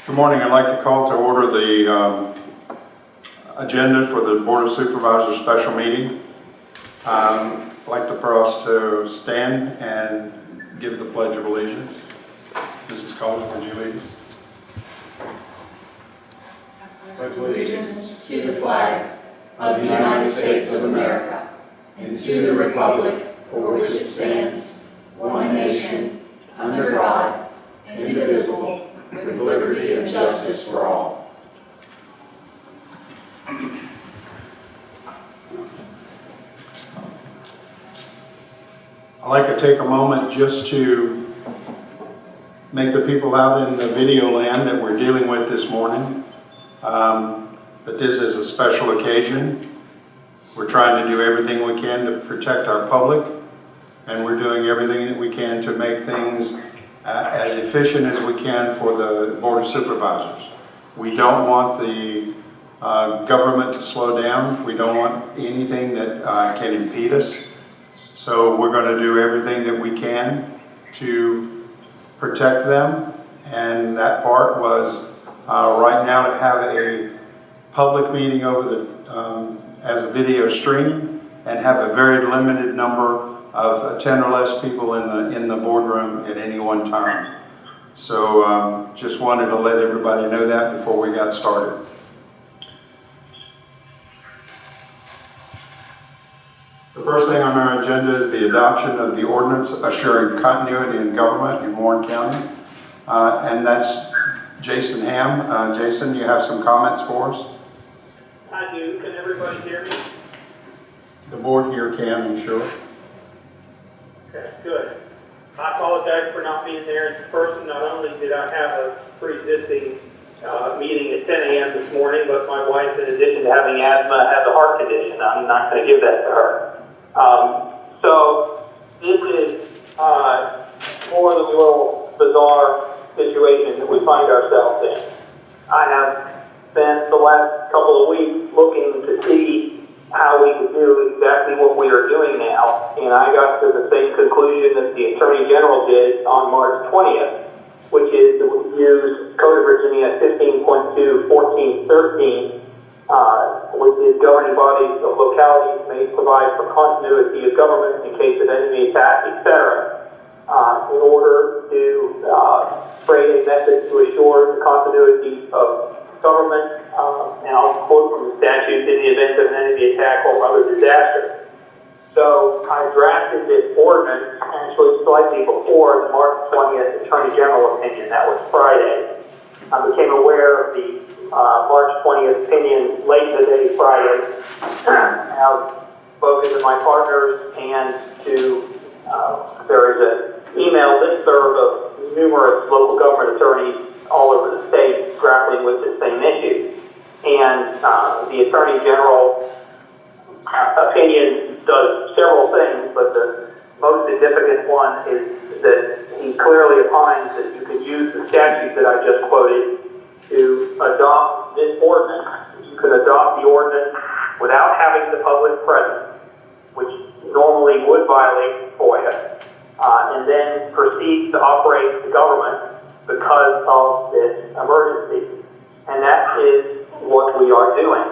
Good morning. I'd like to call to order the agenda for the Board of Supervisors special meeting. I'd like for us to stand and give the Pledge of Allegiance. Mrs. Collins, would you lead us? Pledge allegiance to the flag of the United States of America and to the republic for which it stands, one nation, under God, indivisible, with liberty and justice for all. I'd like to take a moment just to make the people out in the video land that we're dealing with this morning that this is a special occasion. We're trying to do everything we can to protect our public, and we're doing everything that we can to make things as efficient as we can for the Board of Supervisors. We don't want the government to slow down. We don't want anything that can impede us. So we're going to do everything that we can to protect them. And that part was right now to have a public meeting over the as a video stream and have a very limited number of 10 or less people in the boardroom at any one time. So just wanted to let everybody know that before we got started. The first thing on our agenda is the adoption of the ordinance assuring continuity in government in Warren County. And that's Jason Ham. Jason, you have some comments for us? I do. Can everybody hear me? The board here can, I'm sure. Okay, good. I apologize for not being there in person. Not only did I have a pre-existing meeting at 10 a.m. this morning, but my wife, in addition to having asthma, has a heart condition. I'm not going to give that to her. So this is more than a little bizarre situation that we find ourselves in. I have spent the last couple of weeks looking to see how we could do exactly what we are doing now, and I got to the same conclusion that the Attorney General did on March 20th, which is that we use Code of Virginia 15.2.14.13, which is governing bodies of localities may provide for continuity of government in case of enemy attack, etc., in order to create a method to assure the continuity of government, and I'll quote from the statute, in the event of an enemy attack or other disaster. So I drafted this ordinance actually slightly before the March 20th Attorney General opinion. That was Friday. I became aware of the March 20th opinion late in the day Friday. I've spoken to my partners and to, there is an email listserv of numerous local government attorneys all over the state grappling with the same issue. And the Attorney General opinion does several things, but the most significant one is that he clearly opines that you can use the statute that I just quoted to adopt this ordinance. You can adopt the ordinance without having the public present, which normally would violate FOIA, and then proceed to operate the government because of this emergency. And that is what we are doing.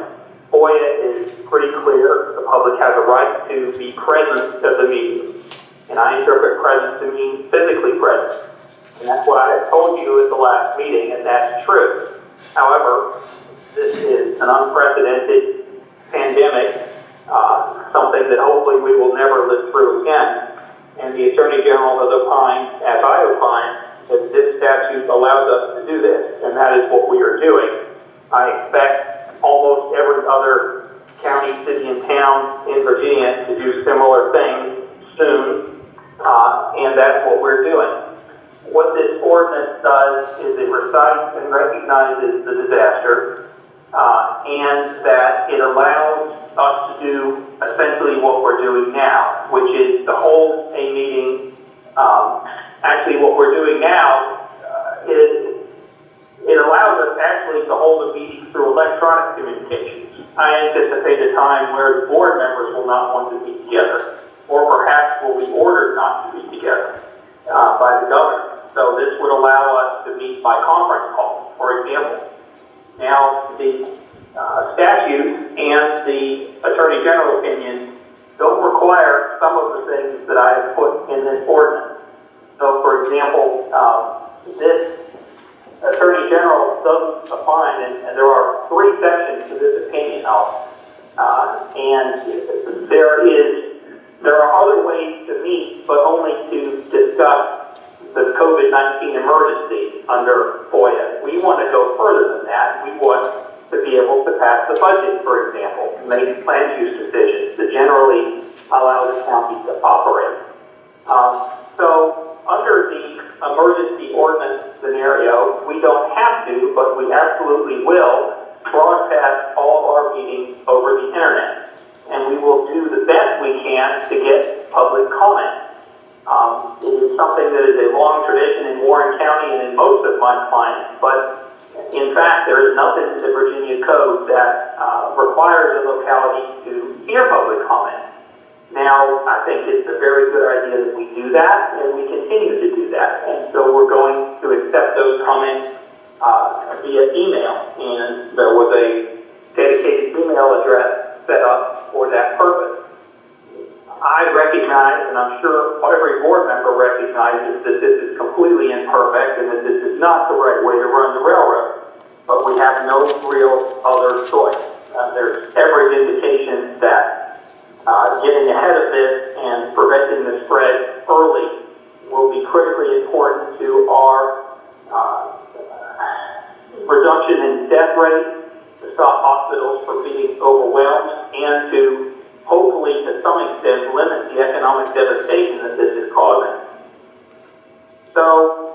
FOIA is pretty clear. The public has a right to be present at the meeting. And I interpret present to mean physically present. And that's what I had told you at the last meeting, and that's true. However, this is an unprecedented pandemic, something that hopefully we will never live through again. And the Attorney General has opined, as I opine, that this statute allows us to do this, and that is what we are doing. I expect almost every other county, city, and town in Virginia to do similar things soon, and that's what we're doing. What this ordinance does is it recites and recognizes the disaster, and that it allows us to do essentially what we're doing now, which is to hold a meeting. Actually, what we're doing now is it allows us actually to hold a meeting through electronic communications. I anticipate a time where the board members will not want to be together, or perhaps will be ordered not to be together by the governor. So this would allow us to meet by conference call. For example, and the Attorney General opinion don't require some of the things that I have put in this ordinance. So, for example, this Attorney General doesn't define, and there are 3 sections to this opinion, and there are other ways to meet, but only to discuss the COVID-19 emergency under FOIA. We want to go further than that. We want to be able to pass the budget, for example, make land use decisions to generally allow the county to operate. So under the emergency ordinance scenario, we don't have to, but we absolutely will broadcast all of our meetings over the internet. And we will do the best we can to get public comment. It is something that is a long tradition in Warren County and in most of my clients, but in fact, there is nothing in the Virginia Code that requires a locality to hear public comment. Now, I think it's a very good idea that we do that, and we continue to do that. And so we're going to accept those comments via email, and there was a dedicated email address set up for that purpose. I recognize, and I'm sure every board member recognizes, that this is completely imperfect and that this is not the right way to run the railroad. But we have no real other choice. There's every indication that getting ahead of this and preventing the spread early will be critically important to our reduction in death rate, to stop hospitals from being overwhelmed, and to hopefully, to some extent, limit the economic devastation that this is causing. So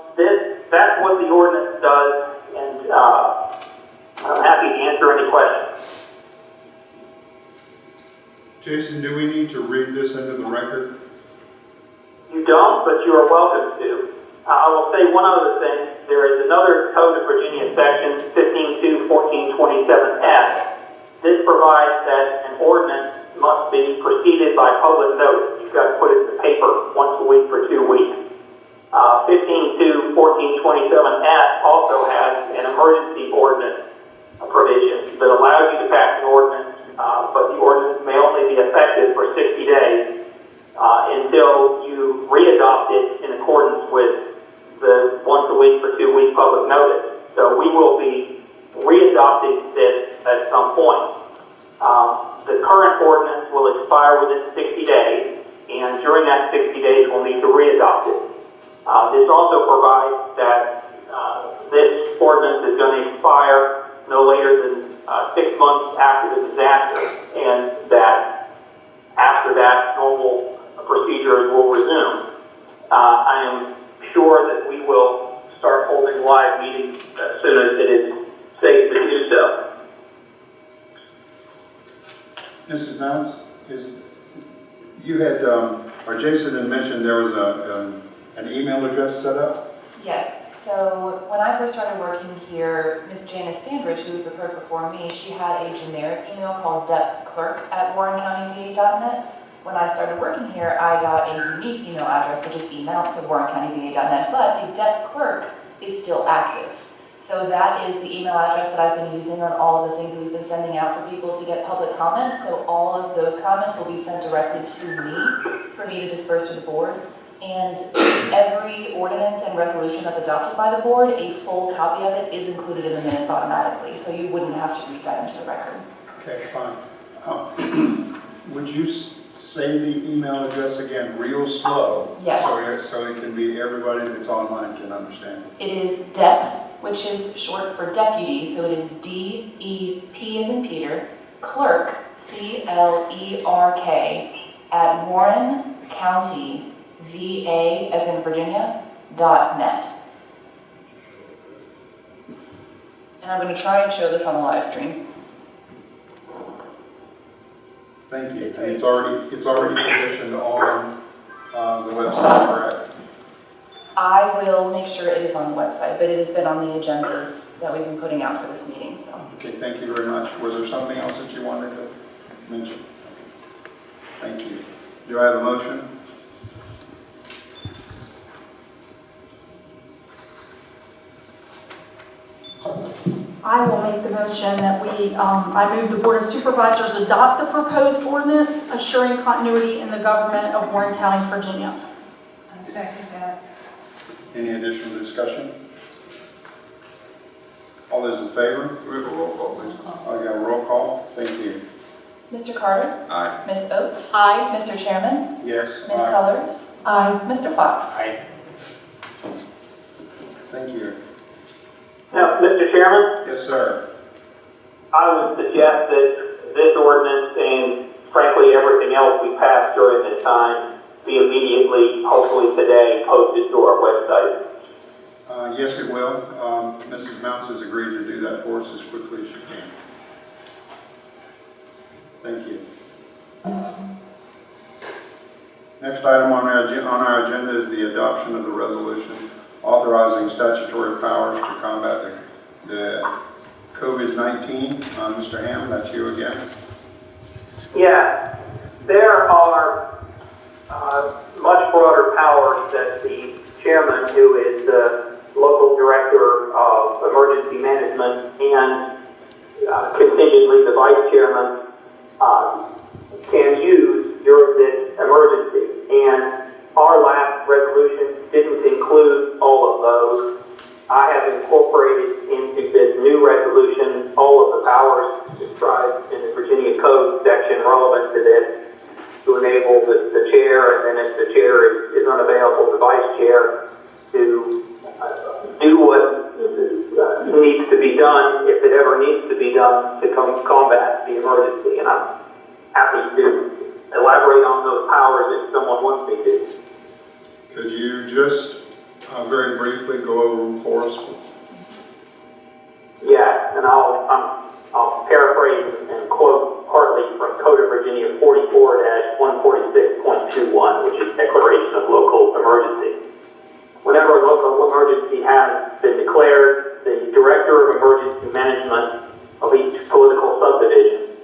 that's what the ordinance does, and I'm happy to answer any questions. Jason, do we need to read this into the record? You don't, but you are welcome to. I will say one other thing. There is another Code of Virginia section, 15.2.14.27F. This provides that an ordinance must be preceded by public notice. You've got to put it to paper once a week for 2 weeks. 15.2.14.27F also has an emergency ordinance provision that allows you to pass an ordinance, but the ordinance may only be effective for 60 days until you re-adopt it in accordance with the once a week for 2 week public notice. So we will be re-adopting this at some point. The current ordinance will expire within 60 days, and during that 60 days we'll need to re-adopt it. This also provides that this ordinance is going to expire no later than 6 months after the disaster, and that after that normal procedures will resume. I am sure that we will start holding live meetings as soon as it is safe to do so. Mrs. Mounds, you had, or Jason had mentioned there was an email address set up? Yes, so when I first started working here, Miss Janice Standridge, who was the clerk before me, she had a generic email called depclerk@warrencountyva.net. When I started working here, I got a unique email address, which is email@warrencountyva.net, but the Dep Clerk is still active. So that is the email address that I've been using on all of the things we've been sending out for people to get public comments. So all of those comments will be sent directly to me for me to disperse to the board. And every ordinance and resolution that's adopted by the board, a full copy of it is included in the minutes automatically. So you wouldn't have to read that into the record. Okay, fine. Would you say the email address again real slow? Yes. So it can be everybody that's online can understand. It is DEP, which is short for deputy, so it is D-E-P as in Peter, clerk, C-L-E-R-K, at Warren County, V-A as in Virginia, .net. And I'm going to try and show this on the live stream. Thank you. And it's already positioned on the website, correct? I will make sure it is on the website, but it has been on the agendas that we've been putting out for this meeting, so. Okay, thank you very much. Was there something else that you wanted to mention? Okay. Thank you. Do I have a motion? I will make the motion that I move the Board of Supervisors adopt the proposed ordinance assuring continuity in the government of Warren County, Virginia. I second that. Any additional discussion? All those in favor? We have a roll call, please. I got a roll call. Thank you. Mr. Carter? Aye. Ms. Oates? Aye. Mr. Chairman? Yes. Ms. Aye. Colors? Aye. Mr. Fox? Aye. Thank you. Now, Mr. Chairman, Yes, sir. I would suggest that this ordinance and frankly everything else we passed during this time be immediately, hopefully today, posted to our website. Yes, it will. Mrs. Mounts has agreed to do that for us as quickly as she can. Thank you. Next item on our agenda is the adoption of the resolution authorizing statutory powers to combat the COVID-19. Mr. Ham, that's you again. Yeah, there are much broader powers that the chairman, who is the local director of emergency management, and contingently the vice chairman, can use during this emergency. And our last resolution didn't include all of those. I have incorporated into this new resolution all of the powers described in the Virginia Code section relevant to this to enable the chair, and then if the chair is unavailable, the vice chair, to do what needs to be done, if it ever needs to be done, to combat the emergency. And I'm happy to elaborate on those powers if someone wants me to. Could you just very briefly go over them for us? Yeah, and I'll paraphrase and quote partly from Code of Virginia 44-146.21, which is Declaration of Local Emergency. Whenever a local emergency has been declared, the Director of Emergency Management of each political subdivision,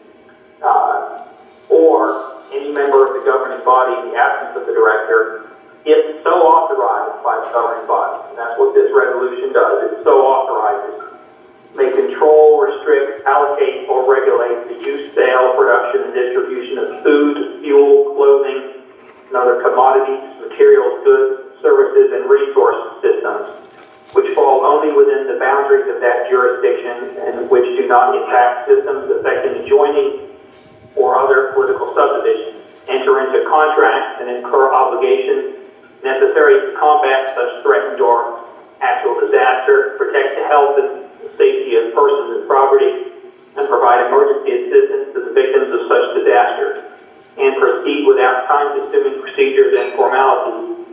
or any member of the governing body in the absence of the Director, if so authorized by the governing body, and that's what this resolution does, it so authorizes, may control, restrict, allocate, or regulate the use, sale, production, and distribution of food, fuel, clothing, and other commodities, materials, goods, services, and resource systems, which fall only within the boundaries of that jurisdiction and which do not impact systems affecting adjoining or other political subdivisions, enter into contracts and incur obligations necessary to combat such threatened or actual disaster, protect the health and safety of persons and property, and provide emergency assistance to the victims of such disasters, and proceed without time-consuming procedures and formalities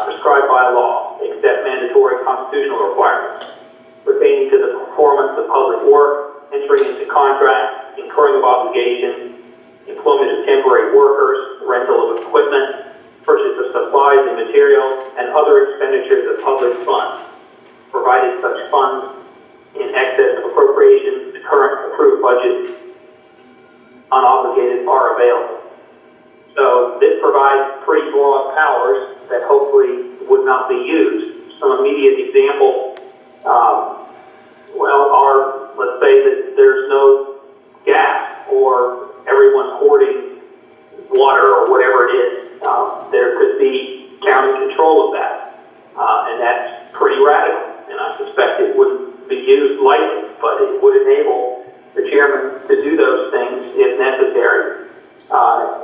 prescribed by law, except mandatory constitutional requirements pertaining to the performance of public work, entering into contracts, incurring of obligations, employment of temporary workers, rental of equipment, purchase of supplies and materials, and other expenditures of public funds, provided such funds in excess of appropriations to current approved budget unobligated are available. So this provides pretty broad powers that hopefully would not be used. Some immediate examples, are, let's say that there's no gas or everyone's hoarding water or whatever it is. There could be county control of that, and that's pretty radical, and I suspect it wouldn't be used lightly, but it would enable the chairman to do those things if necessary.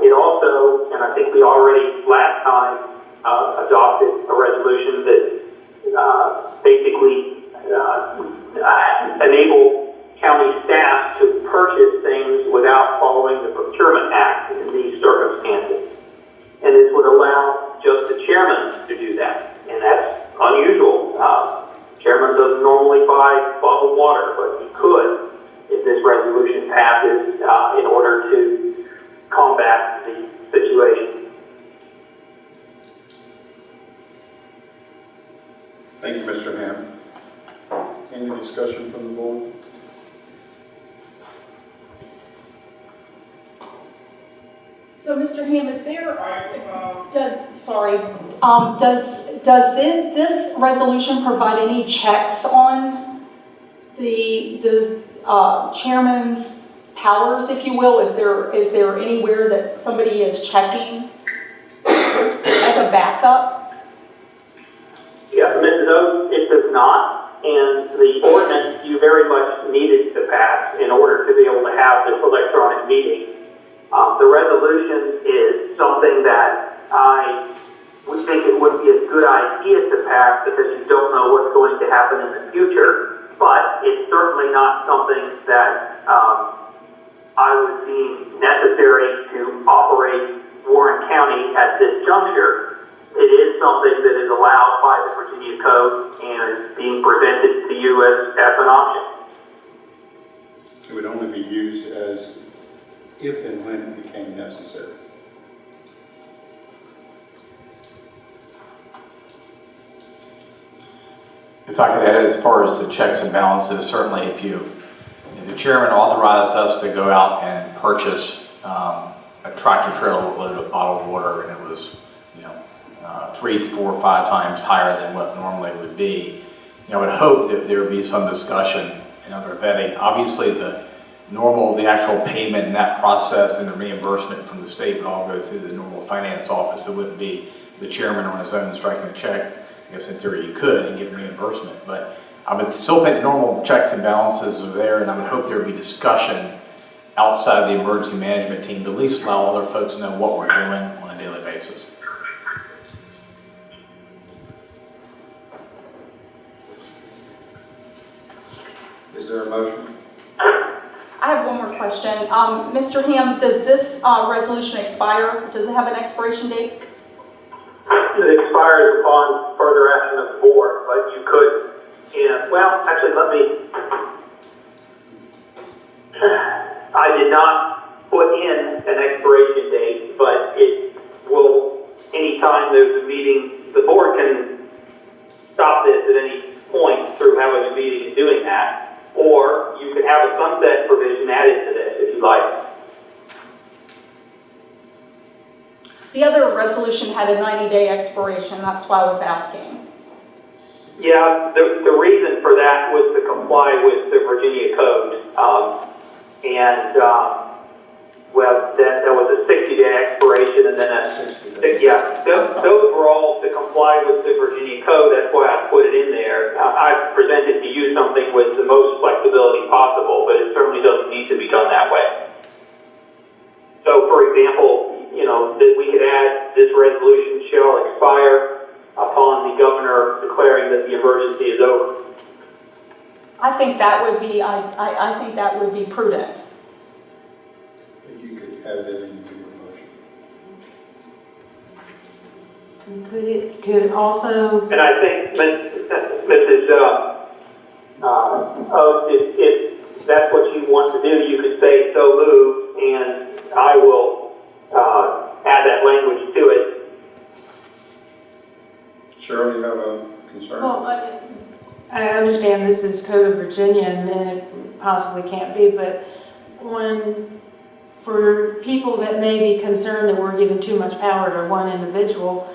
It also, and I think we already last time adopted a resolution that basically enable county staff to purchase things without following the Procurement Act in these circumstances. And this would allow just the chairman to do that, and that's unusual. Chairman doesn't normally buy bottled water, but he could if this resolution passes in order to combat the situation. Thank you, Mr. Ham. Any discussion from the board? So, Mr. Ham, is there, does this resolution provide any checks on the chairman's powers, if you will? Is there anywhere that somebody is checking as a backup? Yeah, Mrs. Oates, it does not, and the ordinance you very much needed to pass in order to be able to have this electronic meeting. The resolution is something that I would think it would be a good idea to pass because you don't know what's going to happen in the future, but it's certainly not something that I would deem necessary to operate Warren County at this juncture. It is something that is allowed by the Virginia Code and is being presented to you as an option. It would only be used as if and when it became necessary. If I could add, as far as the checks and balances, certainly if the chairman authorized us to go out and purchase a tractor trailer load of bottled water, and it was 3 to 4 or 5 times higher than what normally would be. I would hope that there would be some discussion and other vetting. Obviously, the actual payment and that process and the reimbursement from the state would all go through the normal finance office. It wouldn't be the chairman on his own striking a check. I guess in theory you could and get reimbursement, but I would still think the normal checks and balances are there, and I would hope there would be discussion outside the emergency management team to at least allow other folks to know what we're doing on a daily basis. Is there a motion? I have one more question. Mr. Ham, does this resolution expire? Does it have an expiration date? It expires upon further action of the board, but you could, actually I did not put in an expiration date, but it will, anytime there's a meeting, the board can stop this at any point through having a meeting and doing that, or you could have a sunset provision added to this if you like. The other resolution had a 90-day expiration. That's why I was asking. Yeah, the reason for that was to comply with the Virginia Code. That was a 60-day expiration and then a 60 days. Yeah, those were all to comply with the Virginia Code. That's why I put it in there. I've presented to you something with the most flexibility possible, but it certainly doesn't need to be done that way. So, for example, that we could add this resolution shall expire upon the governor declaring that the emergency is over. I think that would be. I think that would be prudent. You could add it into your motion. Could it also, And I think, Mrs. Oates, if that's what you want to do, you could say so moved, and I will add that language to it. Cheryl, you have a concern? well, I understand this is Code of Virginia and it possibly can't be, but for people that may be concerned that we're giving too much power to one individual,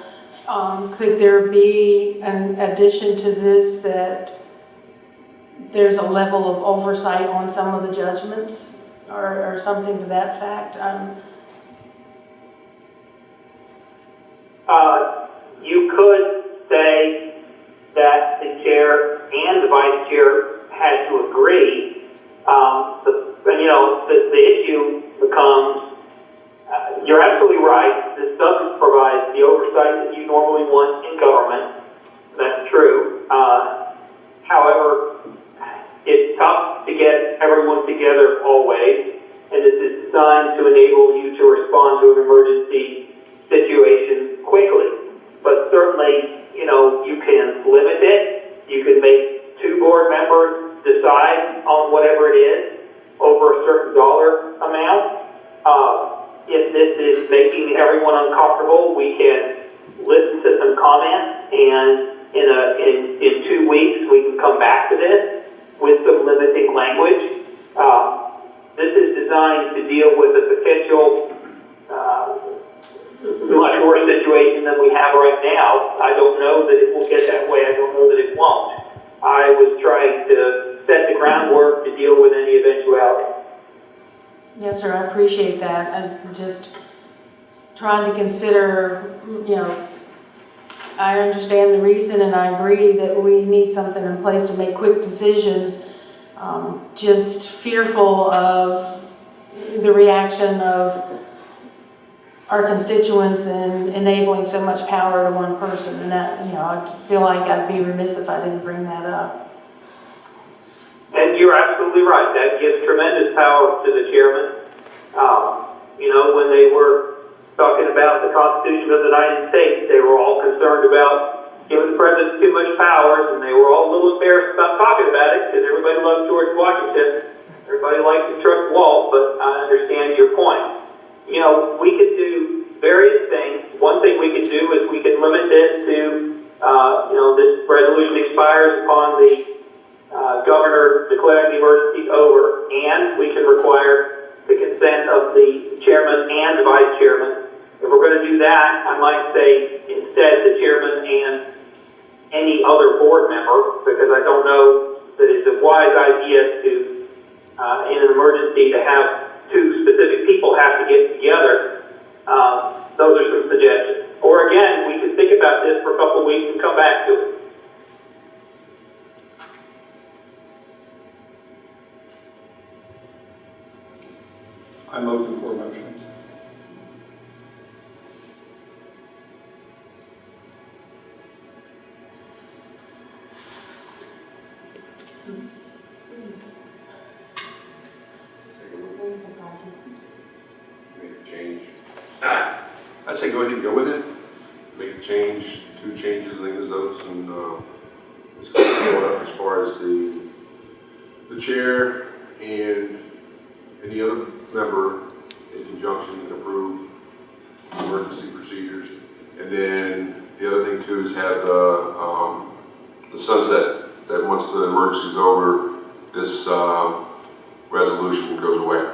could there be an addition to this that there's a level of oversight on some of the judgments or something to that fact? You could say that the chair and the vice chair had to agree. The issue becomes, you're absolutely right, this doesn't provide the oversight that you normally want in government. That's true. However, it's tough to get everyone together always, and this is designed to enable you to respond to an emergency situation quickly. But certainly, you can limit it. You can make 2 board members decide on whatever it is over a certain dollar amount. If this is making everyone uncomfortable, we can listen to some comments, and in 2 weeks we can come back to this with some limiting language. This is designed to deal with a potential much worse situation than we have right now. I don't know that it will get that way. I don't know that it won't. I was trying to set the ground deal with any eventuality. Yes, sir, I appreciate that. I'm just trying to consider, I understand the reason and I agree that we need something in place to make quick decisions. Just fearful of the reaction of our constituents in enabling so much power to one person. And that, I feel like I'd be remiss if I didn't bring that up. And you're absolutely right. That gives tremendous power to the chairman. When they were talking about the Constitution of the United States, they were all concerned about giving the president too much powers, and they were all a little embarrassed about talking about it because everybody loved George Washington. Everybody liked to trust Walt, but I understand your point. We could do various things. One thing we could do is we could limit this to, this resolution expires upon the governor declaring the emergency over, and we can require the consent of the chairman and the vice chairman. If we're going to do that, I might say instead the chairman and any other board member, because I don't know that it's a wise idea to, in an emergency, to have two specific people have to get together. Those are some suggestions. Or again, we could think about this for a couple of weeks and come back to it. I'm open for a motion. Make a change. I'd say go ahead and go with it. Make a change, 2 changes, I think is those, and it's going up as far as the chair and any other member in conjunction can approve emergency procedures. And then the other thing too is have the sunset, that once the emergency is over, this resolution goes away.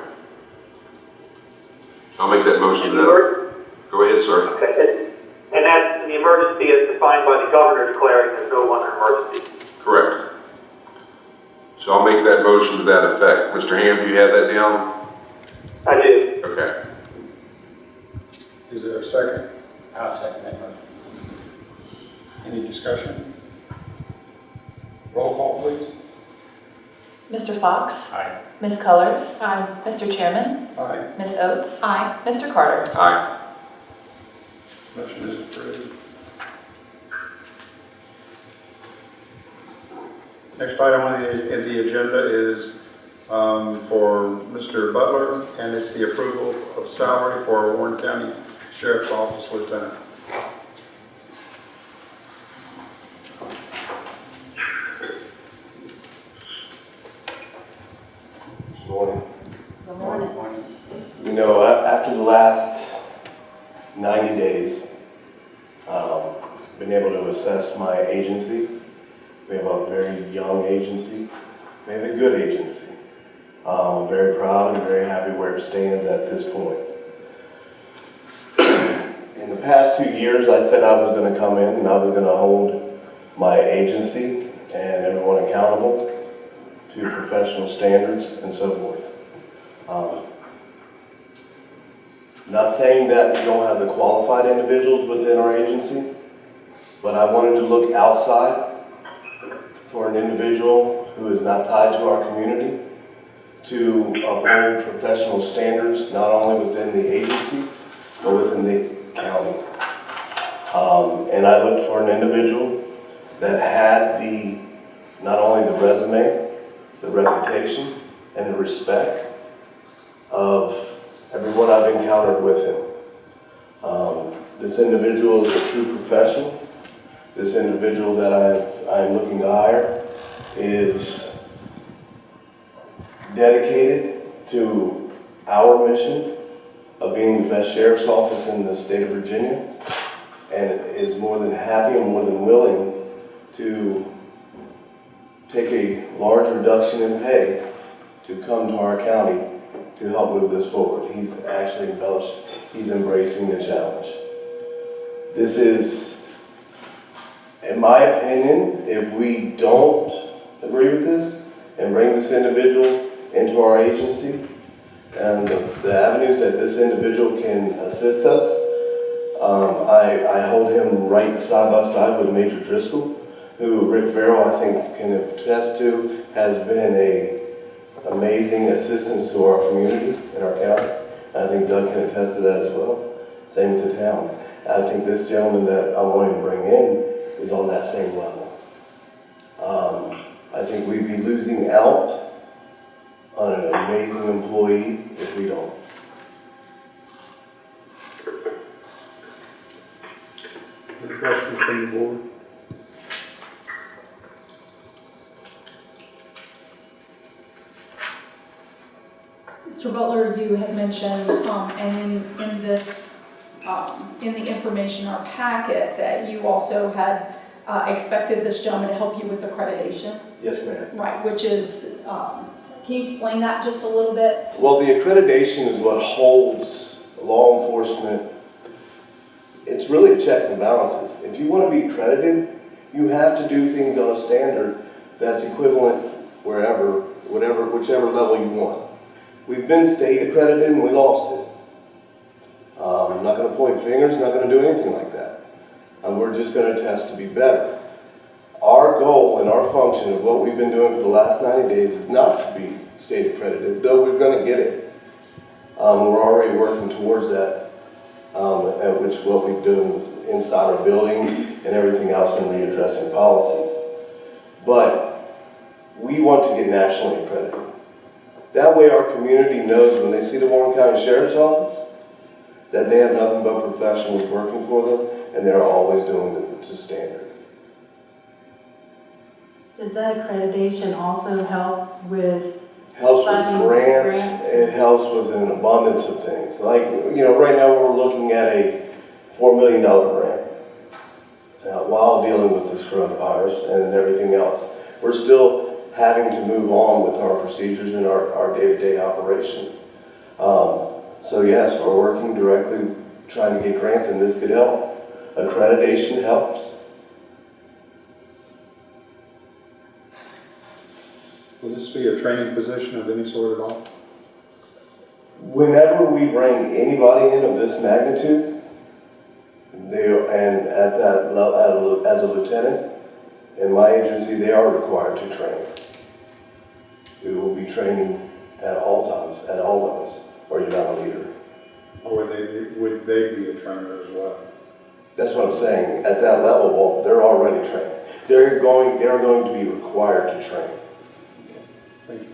I'll make that motion to that. Go ahead, sir. Okay. And that's the emergency is defined by the governor declaring there's no longer emergency. Correct. So I'll make that motion to that effect. Mr. Ham, do you have that down? I do. Okay. Is there a second? I'll second that motion. Any discussion? Roll call, please. Mr. Fox? Aye. Ms. Cullors? Aye. Mr. Chairman? Aye. Ms. Oates? Aye. Mr. Carter? Aye. Motion is approved. Next item on the agenda is for Mr. Butler, and it's the approval of salary for a Warren County Sheriff's Office Lieutenant. Good morning. Good morning. After the last 90 days, been able to assess my agency. We have a very young agency. We have a good agency. I'm very proud and very happy where it stands at this point. In the past 2 years, I said I was going to come in and I was going to hold my agency and everyone accountable to professional standards and so forth. Not saying that we don't have the qualified individuals within our agency, but I wanted to look outside for an individual who is not tied to our community to uphold professional standards, not only within the agency, but within the county. And I looked for an individual that had not only the resume, the reputation, and the respect of everyone I've encountered with him. This individual is a true professional. This individual that I'm looking to hire is dedicated to our mission of being the best sheriff's office in the state of Virginia, and is more than happy and more than willing to take a large reduction in pay to come to our county to help move this forward. He's actually embellished. He's embracing the challenge. This is, in my opinion, if we don't agree with this, and bring this individual into our agency and the avenues that this individual can assist us. I hold him right side by side with Major Driscoll, who Rick Farrell, I think, can attest to, has been an amazing assistance to our community and our county. I think Doug can attest to that as well. Same with the town. I think this gentleman that I'm wanting to bring in is on that same level. I think we'd be losing out on an amazing employee if we don't. Any questions from the board? Mr. Butler, you had mentioned, and in this, in the information in our packet, that you also had expected this gentleman to help you with accreditation. Yes, ma'am. Right, which is, can you explain that just a little bit? Well, the accreditation is what holds law enforcement. It's really a checks and balances. If you want to be accredited, you have to do things on a standard that's equivalent wherever, whichever level you want. We've been state accredited and we lost it. I'm not going to point fingers, not going to do anything like that. We're just going to test to be better. Our goal and our function of what we've been doing for the last 90 days is not to be state accredited, though we're going to get it. We're already working towards that, which is what we've done inside our building and everything else in readdressing policies. But we want to get nationally accredited. That way our community knows when they see the Warren County Sheriff's Office that they have nothing but professionals working for them and they're always doing it to standard. Does that accreditation also help with Helps with funding grants, it helps with an abundance of things. Like, right now we're looking at a $4 million grant while dealing with this coronavirus and everything else. We're still having to move on with our procedures and our day-to-day operations. So yes, we're working directly trying to get grants and this could help. Accreditation helps. Will this be a training position of any sort at all? Whenever we bring anybody in of this magnitude, and at that level, as a lieutenant, in my agency, they are required to train. We will be training at all times, at all levels, or you're not a leader. Or would they be a trainer as well? That's what I'm saying. At that level, well, they're already trained. They're going to be required to train. Thank you.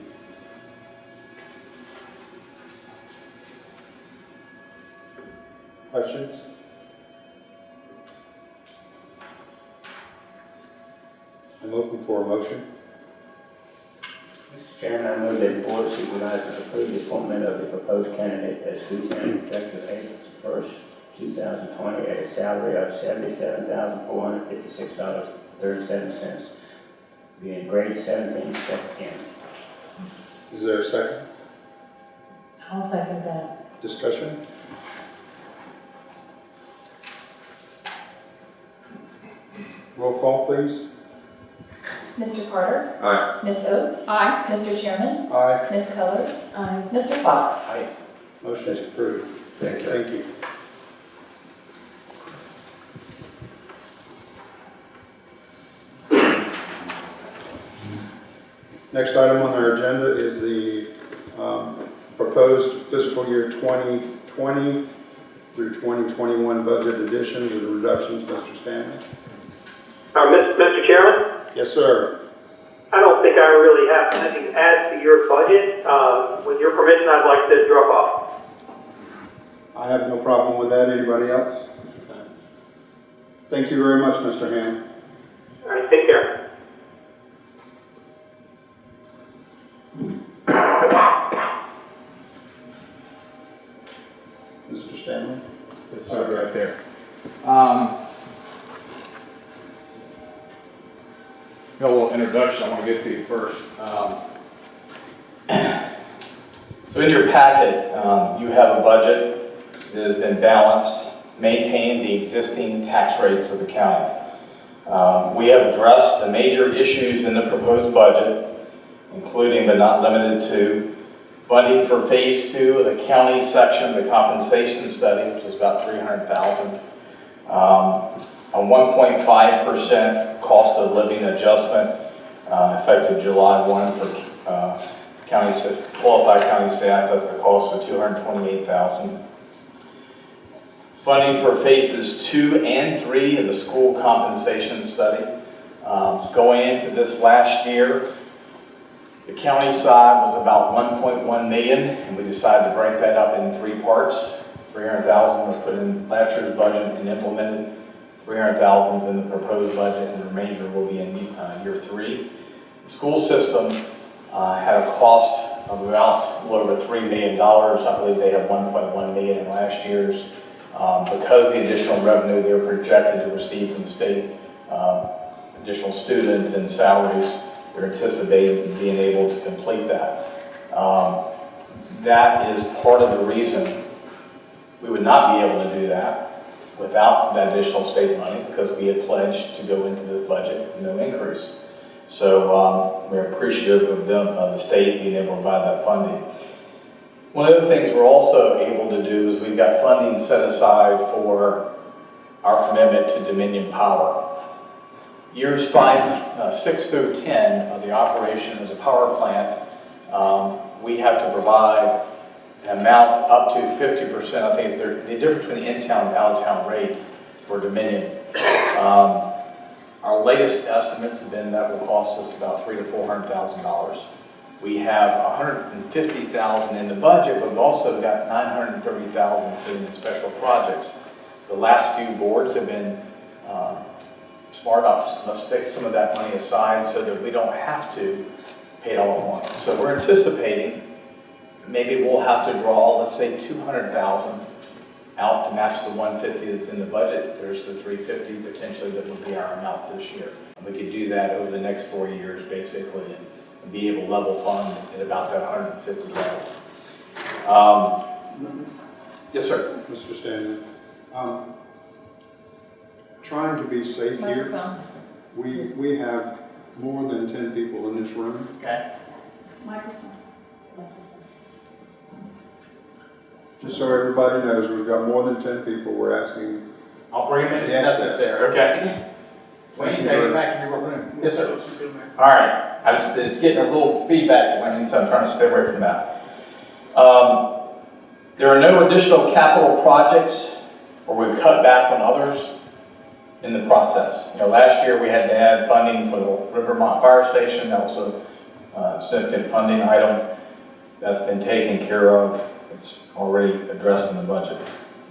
Questions? I'm open for a motion. Mr. Chairman, I move that the Board of Supervisors approve the appointment of the proposed candidate as lieutenant effective April 1st, 2020 at a salary of $77,456.37, being grade 17, step N. Is there a second? I'll second that. Discussion? Roll call, please. Mr. Carter? Aye. Ms. Oates? Aye. Mr. Chairman? Aye. Ms. Colors? Aye. Mr. Fox? Aye. Motion is approved. Thank you. Thank you. Next item on our agenda is the proposed fiscal year 2020 through 2021 budget additions and reductions. Mr. Stanley? Mr. Chairman, Yes, sir. I don't think I really have anything to add to your budget. With your permission, I'd like to drop off. I have no problem with that. Anybody else? Thank you very much, Mr. Ham. All right, take care. Mr. Stanley? Yes, sir, right there. Got a little introduction I want to get to you first. So in your packet, you have a budget that has been balanced, maintained the existing tax rates of the county. We have addressed the major issues in the proposed budget. including but not limited to funding for phase 2 of the county section of the compensation study, which is about $300,000. A 1.5% cost of living adjustment effective July 1 for qualified county staff. That's a cost of $228,000. Funding for phases 2 and 3 of the school compensation study. Going into this last year, the county side was about $1.1 million, and we decided to break that up in 3 parts. $300,000 was put in last year's budget and implemented. $300,000 is in the proposed budget, and the remainder will be in year 3. The school system had a cost of about a little over $3 million. I believe they have $1.1 million in last year's. Because of the additional revenue they're projected to receive from the state, additional students and salaries, they're anticipating being able to complete that. That is part of the reason we would not be able to do that without that additional state money, because we had pledged to go into the budget with no increase. So we're appreciative of them, the state being able to provide that funding. One of the things we're also able to do is we've got funding set aside for our commitment to Dominion Power. Years 6 through 10 of the operation as a power plant, we have to provide an amount up to 50%. I think it's the difference between the in-town and out-of-town rate for Dominion. Our latest estimates have been that will cost us about $300,000 to $400,000. We have $150,000 in the budget, but we've also got $930,000 sitting in special projects. The last few boards have been smart enough to stick some of that money aside so that we don't have to pay it all at once. So we're anticipating maybe we'll have to draw, let's say, $200,000 out to match the $150 that's in the budget. There's the $350 potentially that would be our amount this year. And we could do that over the next 4 years, basically, and be able to level fund at about that $150,000. Yes, sir. Mr. Stanley, trying to be safe here, Microphone. we have more than 10 people in this room. Okay. Microphone. Just so everybody knows, we've got more than 10 people. We're asking. I'll bring them in if Yes, necessary. Okay. Wayne, take it back in your room. Yes, sir. All right. It's getting a little feedback, Wayne, so I'm trying to stay away from that. There are no additional capital projects, or we've cut back on others in the process. Last year we had to add funding for the Rivermont Fire Station. That was a significant funding item that's been taken care of. It's already addressed in the budget.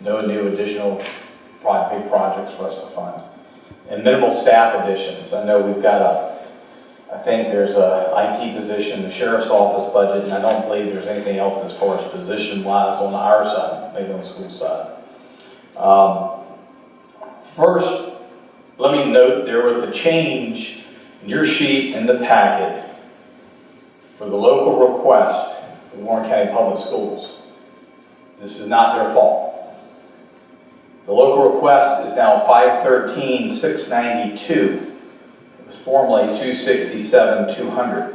No new additional big projects for us to fund. And minimal staff additions. I know we've got I think there's a IT position, the sheriff's office budget, and I don't believe there's anything else as far as position-wise on our side, maybe on the school side. First, let me note there was a change in your sheet in the packet for the local request for Warren County Public Schools. This is not their fault. The local request is now $513,692. It was formerly $267,200.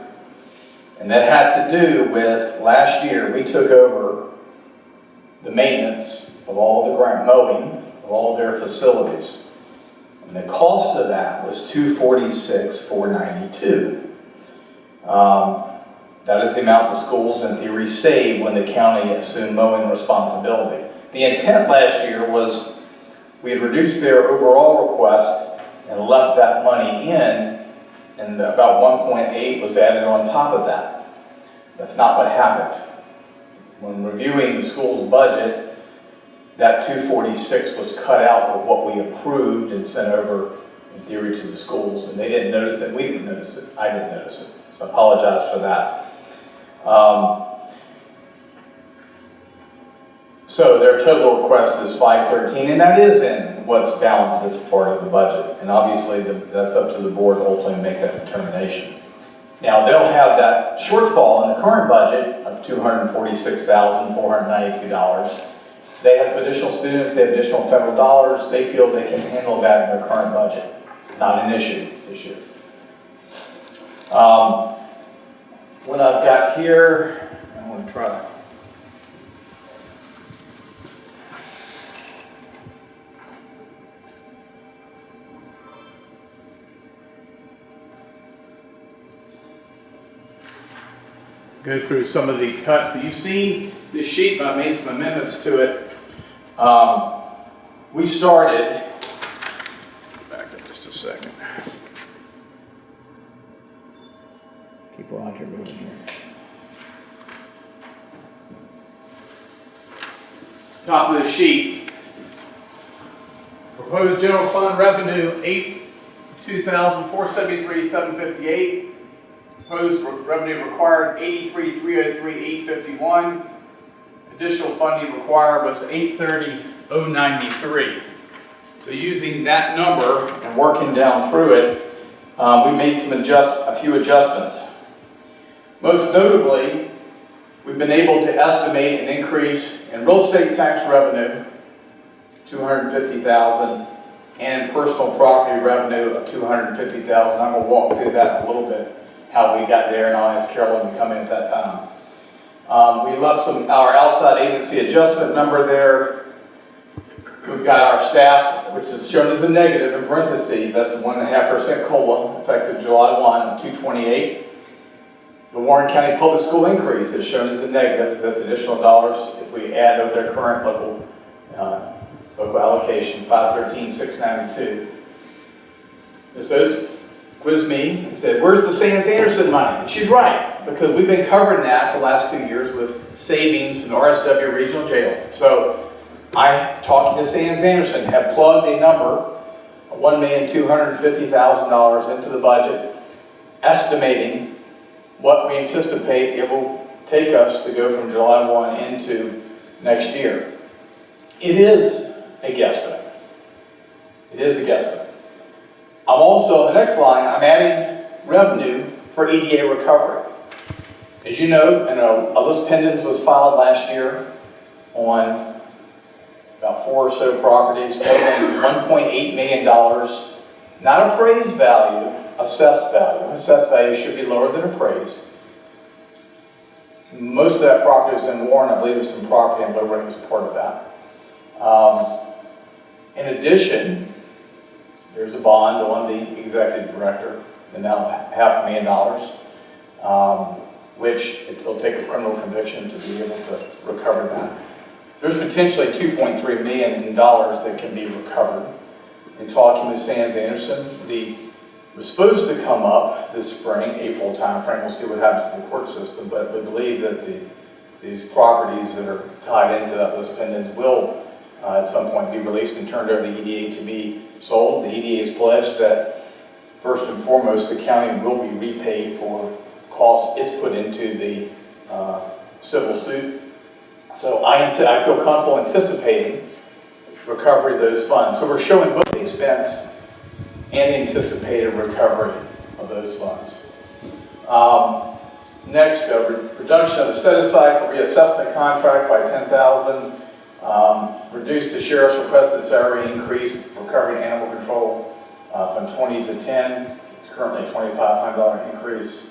And that had to do with last year we took over the maintenance of all the ground mowing of all their facilities. And the cost of that was $246,492. That is the amount the schools in theory saved when the county assumed mowing responsibility. The intent last year was we had reduced their overall request and left that money in, and about 1.8 was added on top of that. That's not what happened. When reviewing the school's budget, that 246 was cut out of what we approved and sent over in theory to the schools, and they didn't notice it, we didn't notice it, I didn't notice it. So I apologize for that. So their total request is $513,000, and that is in what's balanced as part of the budget. And obviously that's up to the board to ultimately make that determination. Now they'll have that shortfall in the current budget of $246,492. They have some additional students, they have additional federal dollars. They feel they can handle that in their current budget. It's not an issue this year. what I've got here, I'm going to try to go through some of the cuts. You've seen this sheet, but I made some amendments to it. We started, back up just a second. Keep Roger moving here. Top of the sheet. Proposed general fund revenue, $82,473,758. Proposed revenue required, $83,303,851. Additional funding required was $830,093. So using that number and working down through it, we made a few adjustments. Most notably, we've been able to estimate an increase in real estate tax revenue, $250,000, and personal property revenue of $250,000. I'm going to walk through that in a little bit, how we got there, and I'll ask Carolyn to come in at that time. We left our outside agency adjustment number there. We've got our staff, which is shown as a negative in parentheses. That's 1.5% COLA, effective July 1 of $228. The Warren County Public School increase is shown as a negative. That's additional dollars if we add up their current local allocation, $513,692. So it's quizzed me and said, "Where's the Sands Anderson money?" And she's right, because we've been covering that for the last 2 years with savings from the RSW Regional Jail. So I, talking to Sands Anderson, have plugged a number of $1,250,000 into the budget, estimating what we anticipate it will take us to go from July 1 into next year. It is a guesstimate. It is a guesstimate. I'm also, the next line, I'm adding revenue for EDA recovery. As you know, a list pendant was filed last year on about 4 or so properties, totaling $1.8 million, not appraised value, assessed value. Assessed value should be lower than appraised. Most of that property is in Warren. I believe there's some property in Liberty was part of that. In addition, there's a bond on the executive director, and now $500,000, which it will take a criminal conviction to be able to recover that. There's potentially $2.3 million that can be recovered. In talking with Sands Anderson, was supposed to come up this spring, April timeframe. We'll see what happens to the court system, but we believe that these properties that are tied into those pendants will at some point be released and turned over to the EDA to be sold. The EDA has pledged that first and foremost, the county will be repaid for costs it's put into the civil suit. So I feel comfortable anticipating recovery of those funds. So we're showing both the expense and anticipated recovery of those funds. Next, reduction of the set-aside for reassessment contract by $10,000. Reduce the sheriff's requested salary increase for covering animal control from 20 to 10. It's currently a $2,500 increase.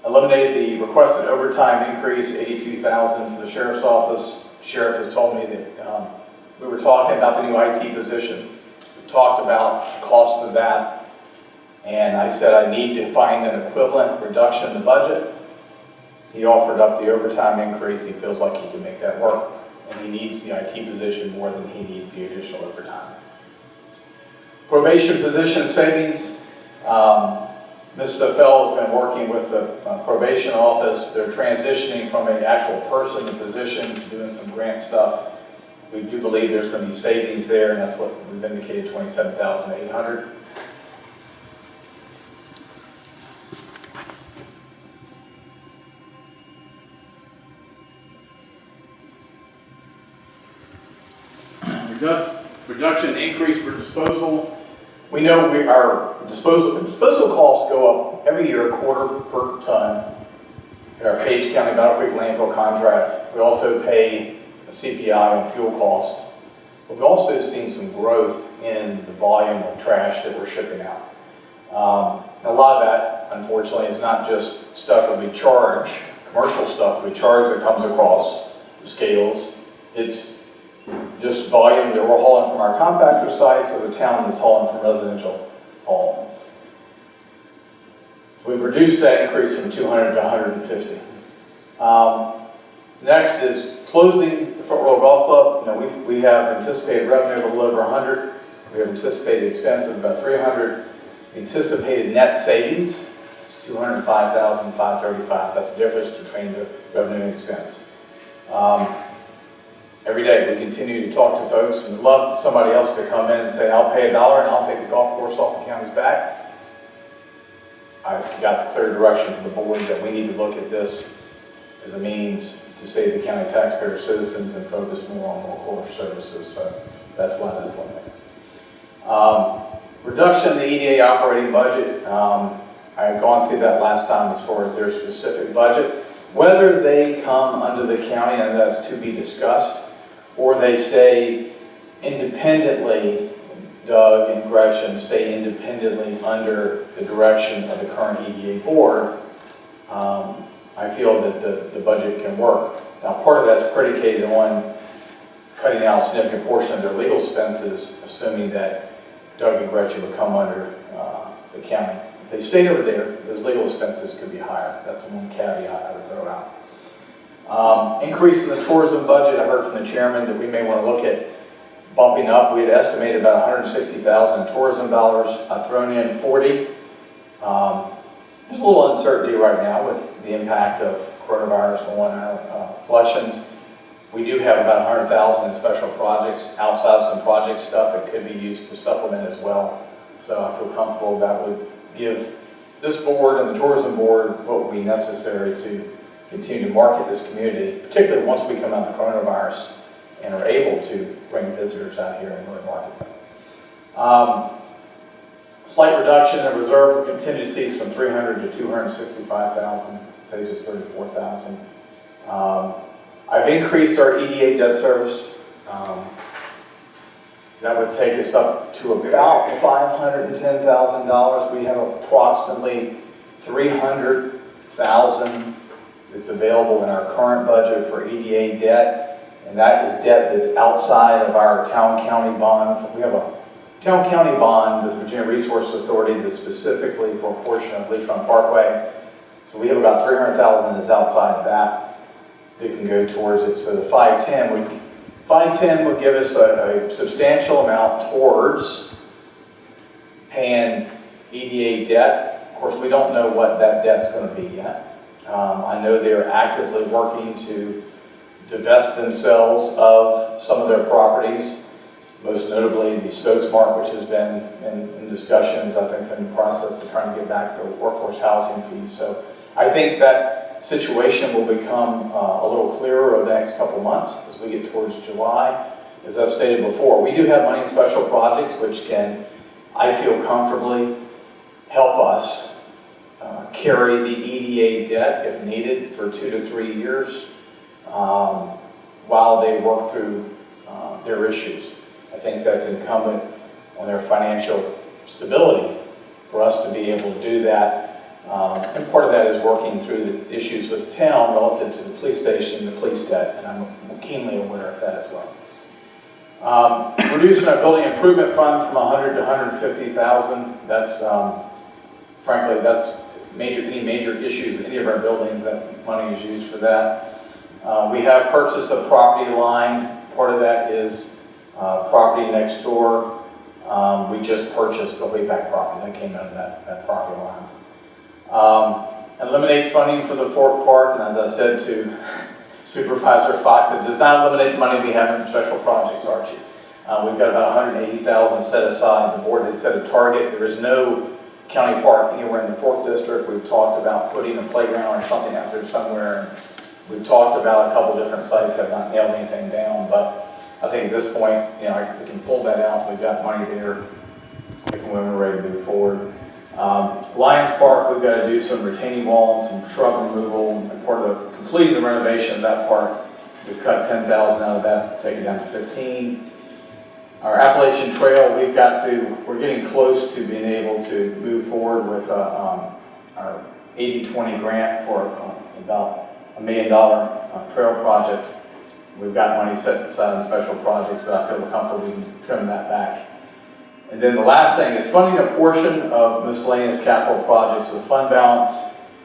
Eliminated the requested overtime increase, $82,000 for the sheriff's office. The sheriff has told me that we were talking about the new IT position. We talked about the cost of that, and I said I need to find an equivalent reduction in the budget. He offered up the overtime increase. He feels like he can make that work, and he needs the IT position more than he needs the additional overtime. Probation position savings. Ms. Fell has been working with the probation office. They're transitioning from an actual person to position to doing some grant stuff. We do believe there's going to be savings there, and that's what we've indicated, $27,800. Reduction increase for disposal. We know our disposal costs go up every year, a quarter per ton in our Page County Battle Creek landfill contract. We also pay a CPI on fuel costs. But we've also seen some growth in the volume of trash that we're shipping out. A lot of that unfortunately, is not just stuff that we charge, commercial stuff we charge that comes across the scales. It's just volume that we're hauling from our compactor sites or the town that's hauling from residential haul. So we've reduced that increase from 200 to 150. Next is closing the Front Royal Golf Club. You know, we have anticipated revenue of a little over 100. We have anticipated expense of about 300. Anticipated net savings is 205,535. That's the difference between the revenue and expense. Every day we continue to talk to folks and love somebody else to come in and say, I'll pay $1 and I'll take the golf course off the county's back. I got the clear direction from the board that we need to look at this as a means to save the county taxpayer citizens and focus more on more core services. So that's why that's on there. Reduction in the EDA operating budget. I had gone through that last time as far as their specific budget. Whether they come under the county, and that's to be discussed, or they stay independently, Doug and Gretchen stay independently under the direction of the current EDA board, I feel that the budget can work. Now, part of that's predicated on cutting out a significant portion of their legal expenses, assuming that Doug and Gretchen would come under the county. If they stayed over there, those legal expenses could be higher. That's one caveat I would throw out. Increase in the tourism budget. I heard from the chairman that we may want to look at bumping up. We had estimated about $160,000 in tourism dollars. I've thrown in 40. There's a little uncertainty right now with the impact of coronavirus on our collections. We do have about $100,000 in special projects, outside of some project stuff that could be used to supplement as well. So I feel comfortable that would give this board and the tourism board what would be necessary to continue to market this community, particularly once we come out of the coronavirus and are able to bring visitors out here and really market them. Slight reduction in reserve for contingencies from 300 to 265,000, saves us 34,000. I've increased our EDA debt service. That would take us up to about $510,000. We have approximately $300,000 that's available in our current budget for EDA debt, and that is debt that's outside of our town-county bond. We have a town-county bond with Virginia Resource Authority that's specifically for a portion of Leitron Parkway. So we have about $300,000 that's outside of that can go towards it. So the 510 would give us a substantial amount towards paying EDA debt. Of course, we don't know what that debt's going to be yet. I know they're actively working to divest themselves of some of their properties, most notably the Stokes Mart, which has been in discussions, I think, in the process of trying to get back the workforce housing piece. So I think that situation will become a little clearer over the next couple of months as we get towards July. As I've stated before, we do have money in special projects which can, I feel comfortably, help us carry the EDA debt if needed for 2 to 3 years while they work through their issues. I think that's incumbent on their financial stability for us to be able to do that. And part of that is working through the issues with the town relative to the police station and the police debt, and I'm keenly aware of that as well. Reducing our building improvement fund from 100 to 150,000. That's frankly, that's any major issues in any of our buildings. That money is used for that. We have purchased a property line. Part of that is property next door. We just purchased the way back property that came out of that property line. Eliminate funding for the Fort Park, and as I said to Supervisor Fox, it does not eliminate money we have in special projects, Archie. We've got about $180,000 set aside. The board had set a target. There is no county park anywhere in the Fork District. We've talked about putting a playground or something out there somewhere. We've talked about a couple different sites, have not nailed anything down, but I think at this point, you know, we can pull that out. We've got money there if and when we're ready to move forward. Lions Park, we've got to do some retaining wall and some shrub removal, and part of completing the renovation of that park. We've cut $10,000 out of that, take it down to 15. Our Appalachian Trail, we're getting close to being able to move forward with our 80-20 grant for it's about $1 million trail project. We've got money set aside in special projects, but I feel comfortable we can trim that back. And then the last thing is funding a portion of miscellaneous capital projects with fund balance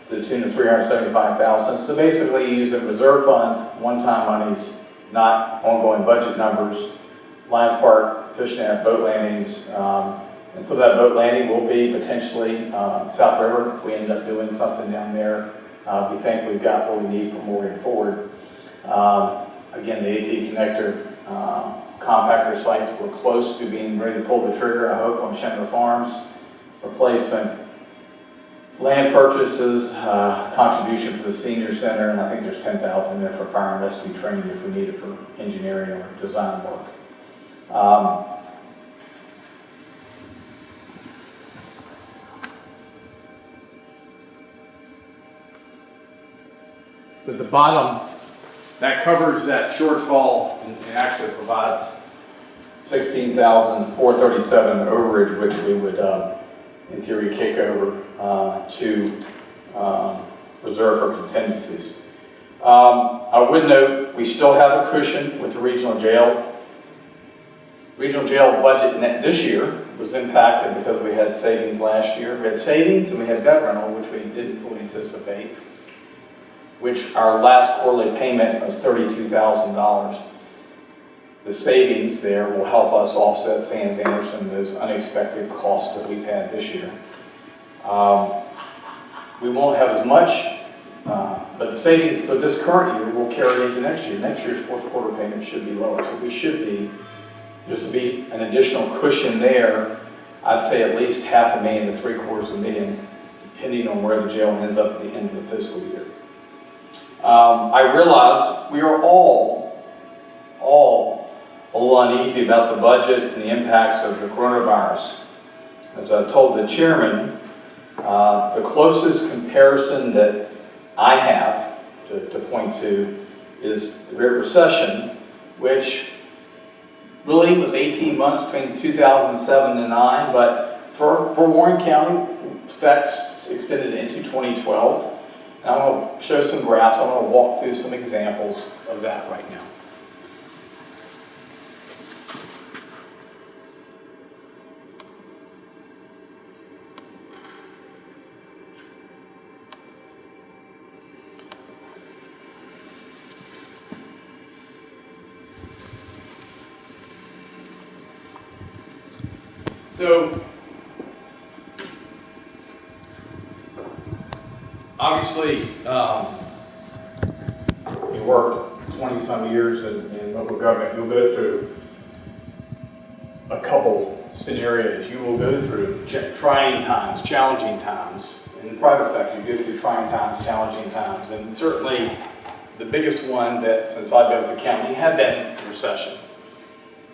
to the tune of $375,000. So basically using reserve funds, one-time monies, not ongoing budget numbers. Lions Park, fishnet, boat landings, and so that boat landing will be potentially South River. If we end up doing something down there, we think we've got what we need for moving forward. Again, the AT connector compactor sites, we're close to being ready to pull the trigger, I hope, on Schindler Farms replacement. Land purchases, contribution for the senior center, and I think there's $10,000 there for fire and rescue training if we need it for engineering or design work. So at the bottom, that covers that shortfall and actually provides $16,437 overage, which we would, in theory, kick over to reserve for contingencies. I would note we still have a cushion with the regional jail. Regional jail budget net this year was impacted because we had savings last year. We had savings and we had debt rental, which we didn't fully anticipate, which our last quarterly payment was $32,000. The savings there will help us offset Sands Anderson, those unexpected costs that we've had this year. We won't have as much, but the savings for this current year will carry into next year. Next year's fourth quarter payment should be lower, so we should be, just to be an additional cushion there, I'd say at least $500,000 to $750,000, depending on where the jail ends up at the end of the fiscal year. I realize we are all a little uneasy about the budget and the impacts of the coronavirus. As I told the chairman, the closest comparison that I have to point to is the Great Recession, which really was 18 months between 2007 and 9, but for Warren County, effects extended into 2012. And I'm going to show some graphs. I'm going to walk through some examples of that right now. So, obviously, you worked 20-some years in local government. You'll go through a couple scenarios. You will go through trying times, challenging times. In the private sector, you go through trying times, challenging times. And certainly, the biggest one that, since I've been with the county, had been the recession.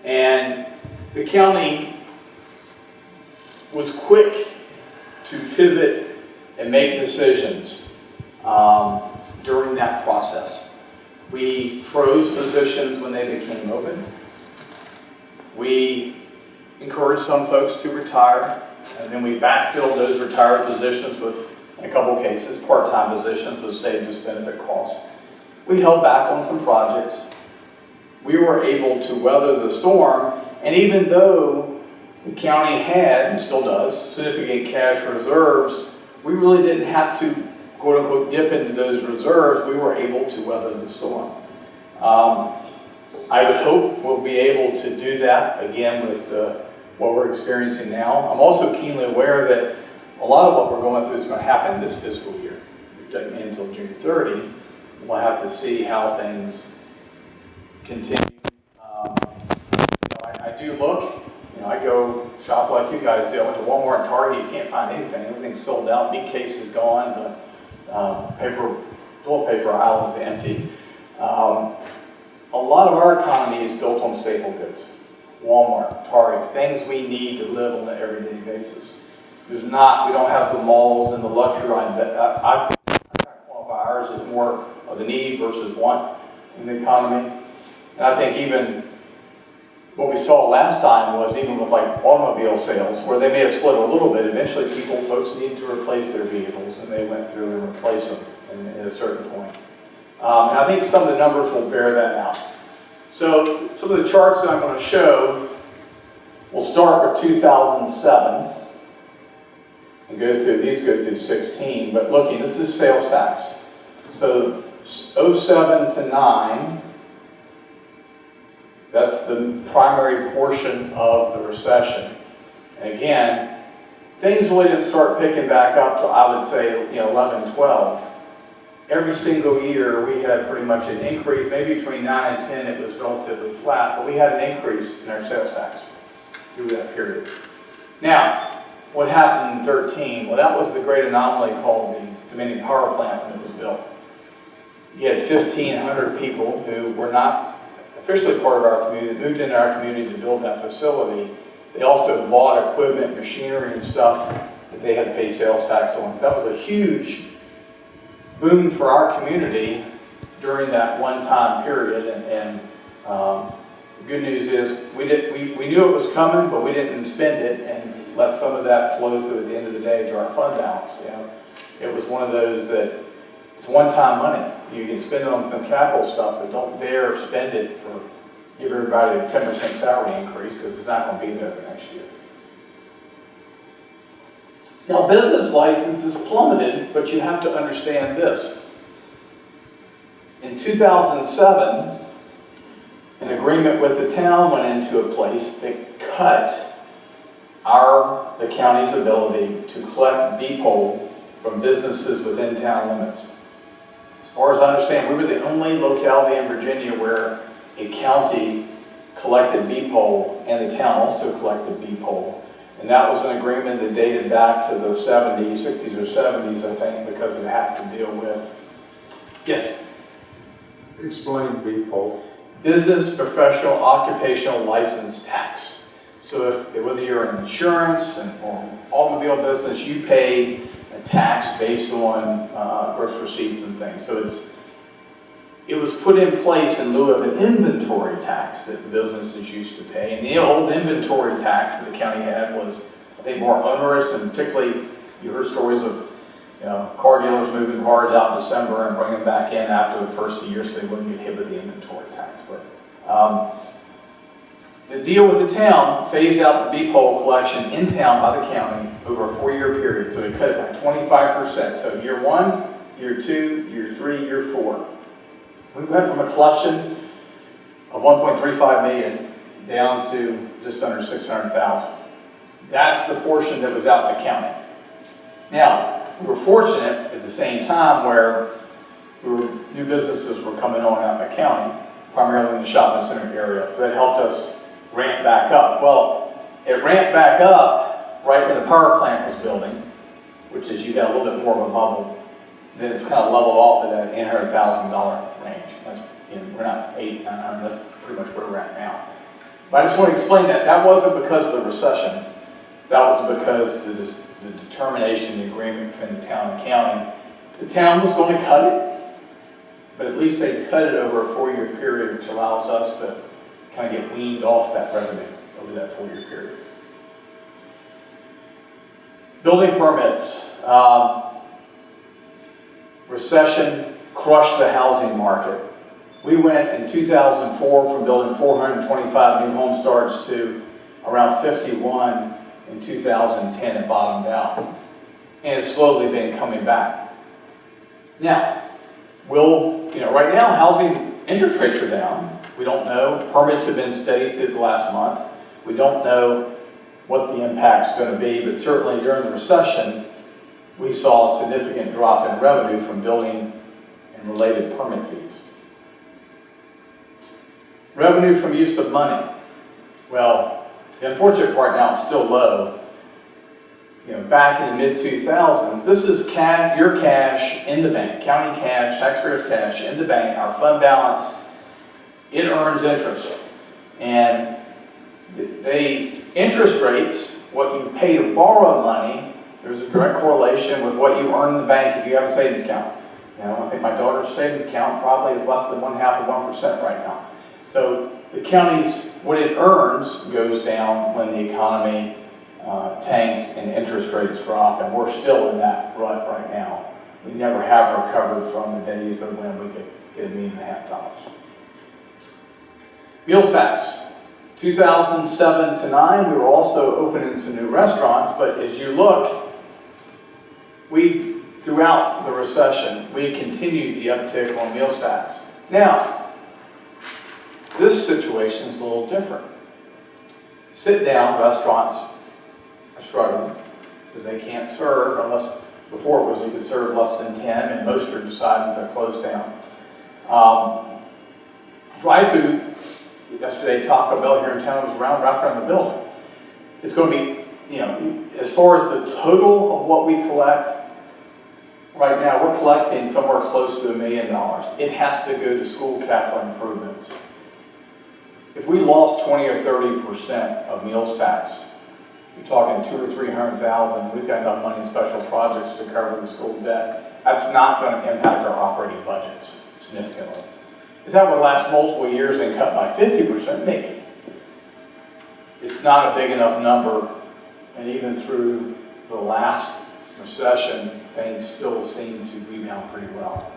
And the county was quick to pivot and make decisions during that process. We froze positions when they became open. We encouraged some folks to retire, and then we backfilled those retired positions with, in a couple cases, part-time positions with saved us benefit costs. We held back on some projects. We were able to weather the storm, and even though the county had, and still does, significant cash reserves, we really didn't have to, quote unquote, dip into those reserves. We were able to weather the storm. I would hope we'll be able to do that again with what we're experiencing now. I'm also keenly aware that a lot of what we're going through is going to happen this fiscal year. It doesn't end until June 30. We'll have to see how things continue. I do look. I go shop like you guys do. I went to Walmart and Target. You can't find anything. Everything's sold out. Big case is gone. The toilet paper aisle is empty. A lot of our economy is built on staple goods. Walmart, Target, things we need to live on an everyday basis. We don't have the malls and the luxury items. I qualify ours as more of the need versus want in the economy. And I think even what we saw last time was even with like automobile sales, where they may have slid a little bit, eventually folks needed to replace their vehicles, and they went through and replaced them at a certain point. And I think some of the numbers will bear that out. So some of the charts that I'm going to show, we'll start with 2007 and these go through 16, but looking, this is sales tax. So 07 to 9, that's the primary portion of the recession. And again, things really didn't start picking back up till I would say 11, 12. Every single year we had pretty much an increase, maybe between 9 and 10 it was relatively flat, but we had an increase in our sales tax through that period. Now, what happened in 13? Well, that was the great anomaly called the Dominion Power Plant when it was built. You had 1,500 people who were not officially part of our community, moved into our community to build that facility. They also bought equipment, machinery, and stuff that they had to pay sales tax on. That was a huge boom for our community during that one-time period. And the good news is we knew it was coming, but we didn't spend it and let some of that flow through at the end of the day to our fund balance. It was one of those that it's one-time money. You can spend it on some capital stuff, but don't dare spend it for give everybody a 10% salary increase because it's not going to be there the next year. Now, business licenses plummeted, but you have to understand this. In 2007, an agreement with the town went into place that cut the county's ability to collect B-poll from businesses within town limits. As far as I understand, we were the only locality in Virginia where a county collected B-poll and the town also collected B-poll. And that was an agreement that dated back to the 70s, 60s or 70s, I think, because it had to deal with, yes? Explain B-poll. Business Professional Occupational License Tax. So whether you're in insurance or automobile business, you pay a tax based on gross receipts and things. So it was put in place in lieu of an inventory tax that businesses used to pay. And the old inventory tax that the county had was, I think, more onerous, and particularly you heard stories of car dealers moving cars out in December and bringing them back in after the first of the year so they wouldn't get hit with the inventory tax. But the deal with the town phased out the B-poll collection in town by the county over a 4-year period. So it cut it by 25%. So year 1, year 2, year 3, year 4. We went from a collection of $1.35 million down to just under $600,000. That's the portion that was out in the county. Now, we were fortunate at the same time where new businesses were coming on out in the county, primarily in the shopping center area, so that helped us ramp back up. Well, it ramped back up right when the power plant was building, which is you got a little bit more of a bubble. Then it's kind of leveled off at that $800,000 range. That's, we're not 800, 900, that's pretty much where we're at now. But I just want to explain that. That wasn't because of the recession. That was because the determination, the agreement between the town and county. The town was going to cut it, but at least they cut it over a 4-year period, which allows us to kind of get weaned off that revenue over that 4-year period. Building permits. Recession crushed the housing market. We went in 2004 from building 425 new home starts to around 51 in 2010. It bottomed out. And it's slowly been coming back. Now, right now housing interest rates are down. We don't know. Permits have been steady through the last month. We don't know what the impact's going to be, but certainly during the recession, we saw a significant drop in revenue from building and related permit fees. Revenue from use of money. Well, the unfortunate part now is still low. Back in the mid-2000s, this is your cash in the bank, county cash, taxpayers' cash in the bank, our fund balance. It earns interest. And the interest rates, what you pay to borrow money, there's a direct correlation with what you earn in the bank if you have a savings account. I think my daughter's savings account probably is less than 0.5% right now. So the county's, what it earns goes down when the economy tanks and interest rates drop, and we're still in that rut right now. We never have recovered from the days of when we could get $1.5 million. Meals tax. 2007 to 9, we were also opening some new restaurants, but as you look, throughout the recession, we continued the uptick on meals tax. Now, this situation is a little different. Sit-down restaurants are struggling because they can't serve unless, before it was you could serve less than 10, and most are deciding to close down. Dry food, yesterday Taco Bell here in town was wrapped around the building. It's going to be, as far as the total of what we collect, right now we're collecting somewhere close to $1 million. It has to go to school capital improvements. If we lost 20 or 30% of meals tax, you're talking $200,000 or $300,000. We've got enough money in special projects to cover the school debt. That's not going to impact our operating budgets significantly. If that would last multiple years and cut by 50%, maybe. It's not a big enough number, and even through the last recession, things still seem to rebound pretty well.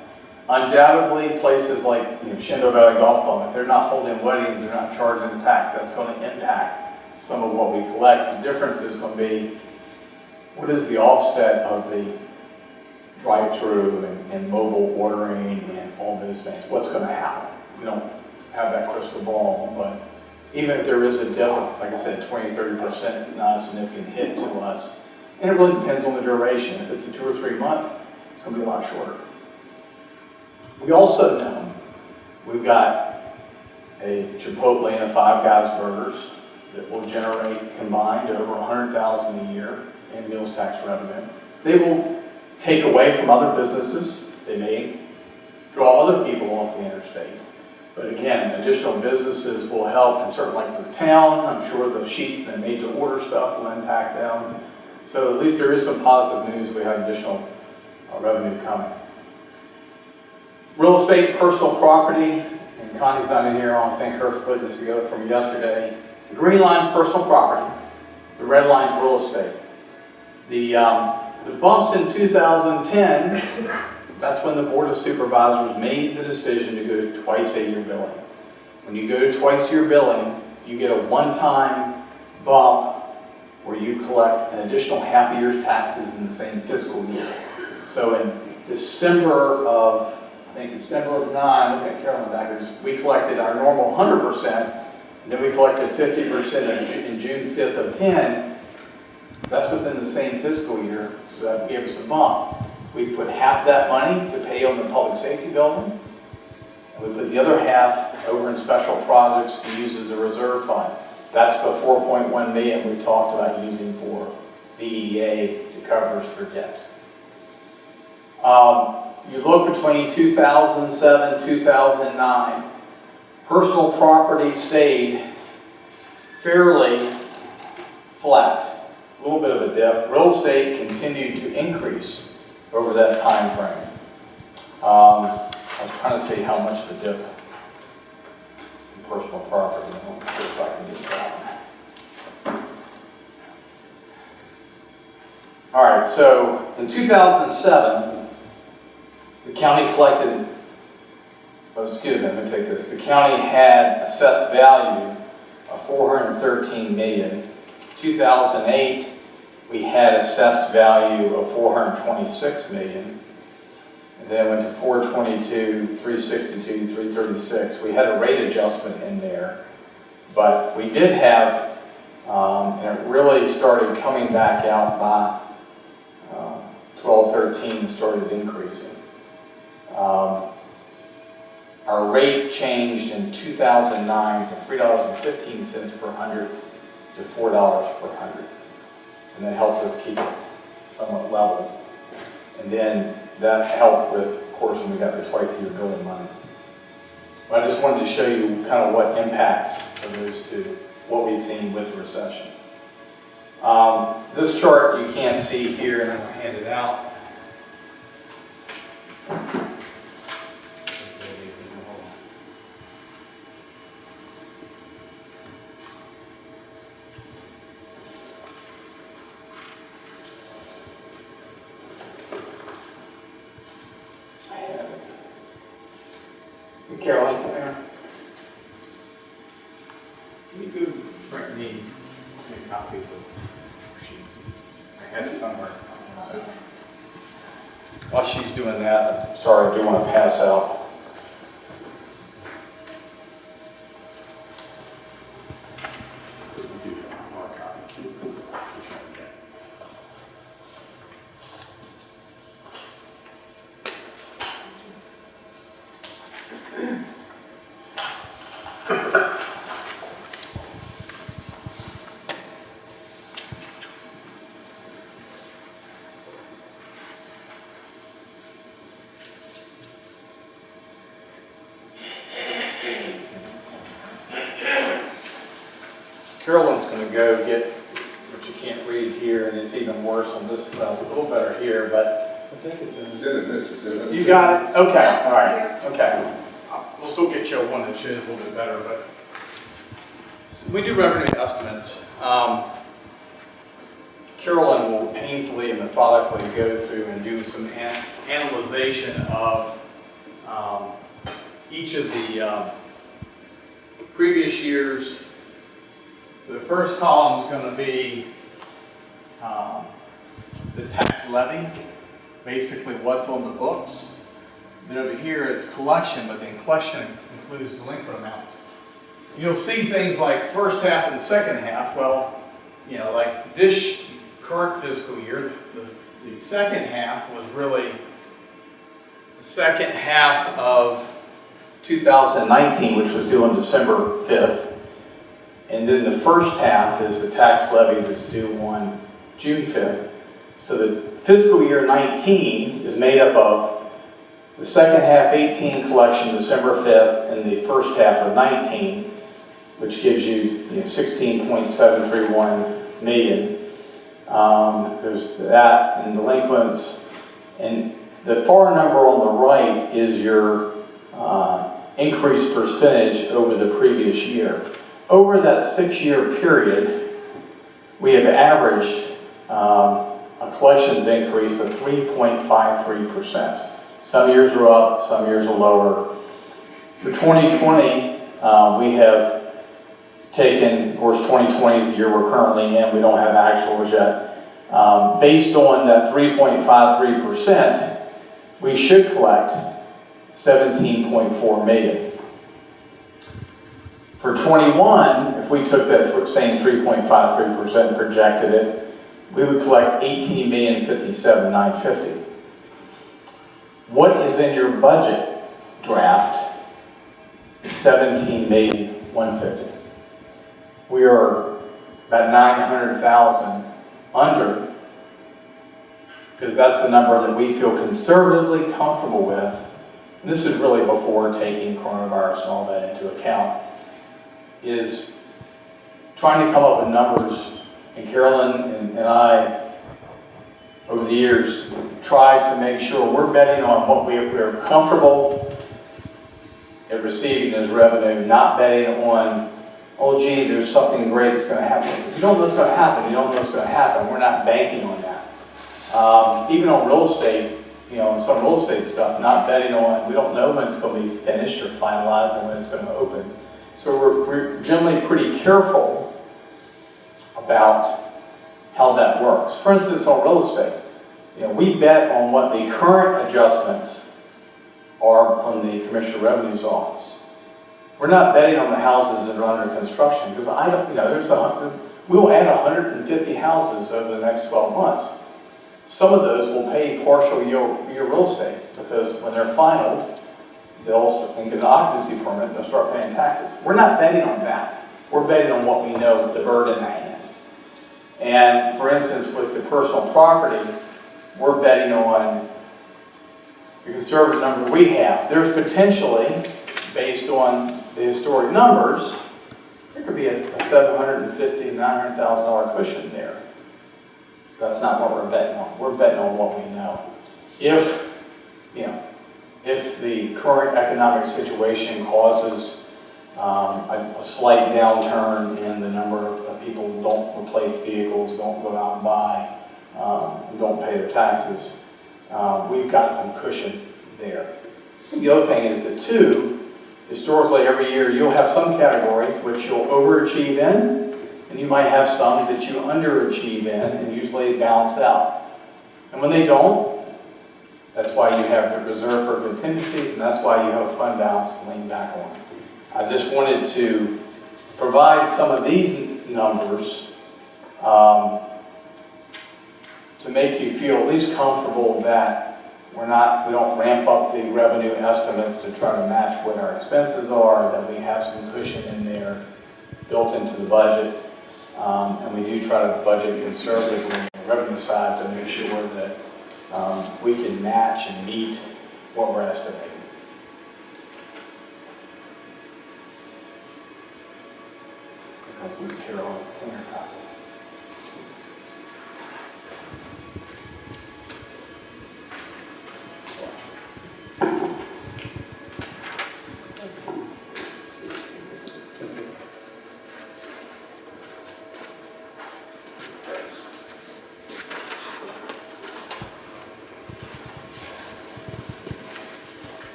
Undoubtedly, places like Shenandoah Valley Golf Club, if they're not holding weddings, they're not charging the tax, that's going to impact some of what we collect. The difference is going to be, what is the offset of the drive-through and mobile ordering and all those things? What's going to happen? We don't have that crystal ball, but even if there is a dip, like I said, 20, 30%, it's not a significant hit to us. And it really depends on the duration. If it's a 2 or 3 month, it's going to be a lot shorter. We also know we've got a Chipotle and a Five Guys Burgers that will generate combined over $100,000 a year in meals tax revenue. They will take away from other businesses. They may draw other people off the interstate. But again, additional businesses will help, and certainly for the town, I'm sure the sheets they made to order stuff will impact them. So at least there is some positive news. We have additional revenue coming. Real estate, personal property, and Connie's not in here. I want to thank her for putting this together from yesterday. The green line's personal property. The red line's real estate. The bumps in 2010, that's when the Board of Supervisors made the decision to go to twice-a-year billing. When you go to twice-a-year billing, you get a one-time bump where you collect an additional half a year's taxes in the same fiscal year. So in December of 9, look at Carolyn back, we collected our normal 100%, and then we collected 50% in June 5th of 10. That's within the same fiscal year, so that gave us a bump. We put half that money to pay on the public safety building, and we put the other half over in special projects to use as a reserve fund. That's the $4.1 million we talked about using for the EDA to cover us for debt. You look between 2007 and 2009, personal property stayed fairly flat, a little bit of a dip. Real estate continued to increase over that time frame. I was trying to see how much of a dip in personal property. I'm not sure if I can get that one. All right, so in 2007, the county collected, let me take this. The county had assessed value of $413 million. 2008, we had assessed value of $426 million. And then went to 422, 362, 336. We had a rate adjustment in there, but we did have, and it really started coming back out by 12, 13 and started increasing. Our rate changed in 2009 from $3.15 per hundred to $4 per hundred. And that helped us keep it somewhat level. And then that helped with, of course, when we got the twice-a-year billing money. But I just wanted to show you kind of what impacts of those two, what we've seen with the recession. This chart you can't see here, and I'm going to hand it out. Caroline, come here. Can you go bring me copies of sheets? I had it somewhere. So, while she's doing that, I'm sorry, I do want to pass out. Carolyn's going to go get what you can't read here, and it's even worse on this. Well, it's a little better here, but I think it's in this. You got it? Okay, all right, okay. We'll still get you one that shows a little bit better, but we do revenue estimates. Carolyn will painfully and methodically go through and do some analyzation of each of the previous years. So the first column is going to be the tax levy, basically what's on the books. Then over here it's collection, but then collection includes delinquent amounts. You'll see things like first half and second half. Well, you know, like this current fiscal year, the second half was really the second half of 2019, which was due on December 5th. And then the first half is the tax levy that's due on June 5th. So the fiscal year 19 is made up of the second half 18 collection December 5th and the first half of 19, which gives you 16.731 million. There's that and delinquents. And the far number on the right is your increased percentage over the previous year. Over that 6-year period, we have averaged a collections increase of 3.53%. Some years are up, some years are lower. For 2020, we have taken, of course, 2020 is the year we're currently in. We don't have actuals yet. Based on that 3.53%, we should collect 17.4 million. For 21, if we took that same 3.53% and projected it, we would collect 18,057,950. What is in your budget draft is 17,150,000. We are about 900,000 under, because that's the number that we feel conservatively comfortable with. And this is really before taking coronavirus and all that into account, is trying to come up with numbers. And Carolyn and I, over the years, tried to make sure we're betting on what we're comfortable at receiving as revenue, not betting on, oh gee, there's something great that's going to happen. If you don't know what's going to happen, you don't know what's going to happen. We're not banking on that. Even on real estate, and some real estate stuff, not betting on, we don't know when it's going to be finished or finalized and when it's going to open. So we're generally pretty careful about how that works. For instance, on real estate, we bet on what the current adjustments are from the Commissioner of Revenue's office. We're not betting on the houses that are under construction, because we will add 150 houses over the next 12 months. Some of those will pay partial year real estate, because when they're finalized, they'll get an occupancy permit, they'll start paying taxes. We're not betting on that. We're betting on what we know with the bird in the hand. And for instance, with the personal property, we're betting on the conservative number we have. There's potentially, based on the historic numbers, there could be a $750,000, $900,000 cushion there. That's not what we're betting on. We're betting on what we know. If the current economic situation causes a slight downturn in the number of people who don't replace vehicles, don't go out and buy, don't pay their taxes, we've got some cushion there. The other thing is that, too, historically, every year, you'll have some categories which you'll overachieve in, and you might have some that you underachieve in, and usually they balance out. And when they don't, that's why you have the reserve for contingencies, and that's why you have a fund balance to lean back on. I just wanted to provide some of these numbers to make you feel at least comfortable that we don't ramp up the revenue estimates to try to match what our expenses are, that we have some cushion in there built into the budget. And we do try to budget conservatively on the revenue side to make sure that we can match and meet what we're estimating. Because Ms. Carol has a cleaner copy.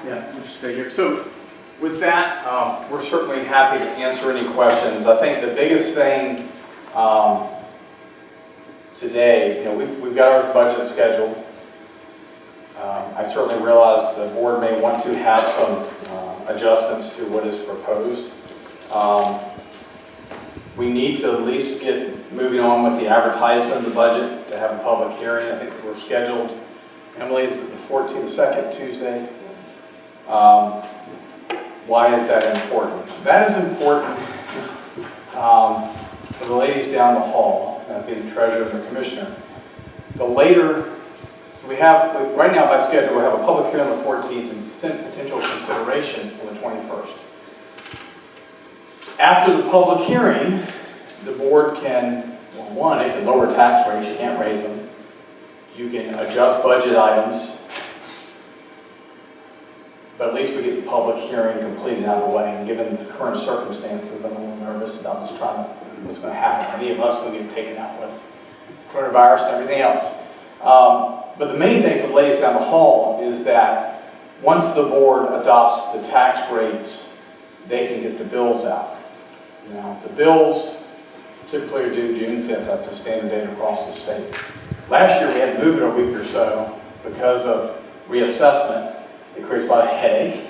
Yeah, we'll just stay here. So with that, we're certainly happy to answer any questions. I think the biggest thing today, we've got our budget scheduled. I certainly realize the board may want to have some adjustments to what is proposed. We need to at least get moving on with the advertisement of the budget to have a public hearing. I think we're scheduled, Emily, is it the 14th, the second Tuesday? Why is that important? That is important for the ladies down the hall, that being the treasurer and the commissioner. The later, so right now by schedule, we have a public hearing on the 14th and potential consideration on the 21st. After the public hearing, the board can, well, one, it can lower tax rates, you can't raise them. You can adjust budget items. But at least we get the public hearing completed out of the way, and given the current circumstances, I'm a little nervous about what's going to happen. Any of us will get taken out with coronavirus and everything else. But the main thing for the ladies down the hall is that once the board adopts the tax rates, they can get the bills out. Now, the bills typically are due June 5th. That's the standard date across the state. Last year we had to move it a week or so because of reassessment. It creates a lot of headache.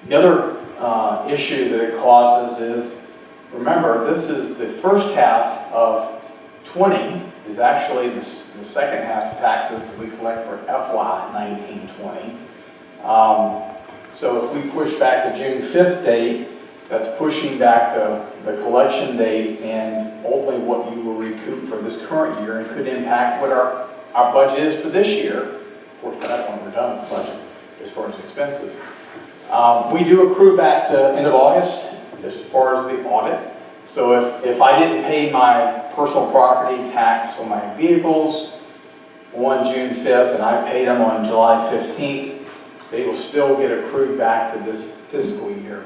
The other issue that it causes is, remember, this is the first half of 20 is actually the second half of taxes that we collect for FY 1920. So if we push back the June 5th date, that's pushing back the collection date and ultimately what you will recoup for this current year, and could impact what our budget is for this year. Of course, by that point we're done with the budget as far as expenses. We do accrue back to end of August as far as the audit. So if I didn't pay my personal property tax on my vehicles on June 5th and I paid them on July 15th, they will still get accrued back to this fiscal year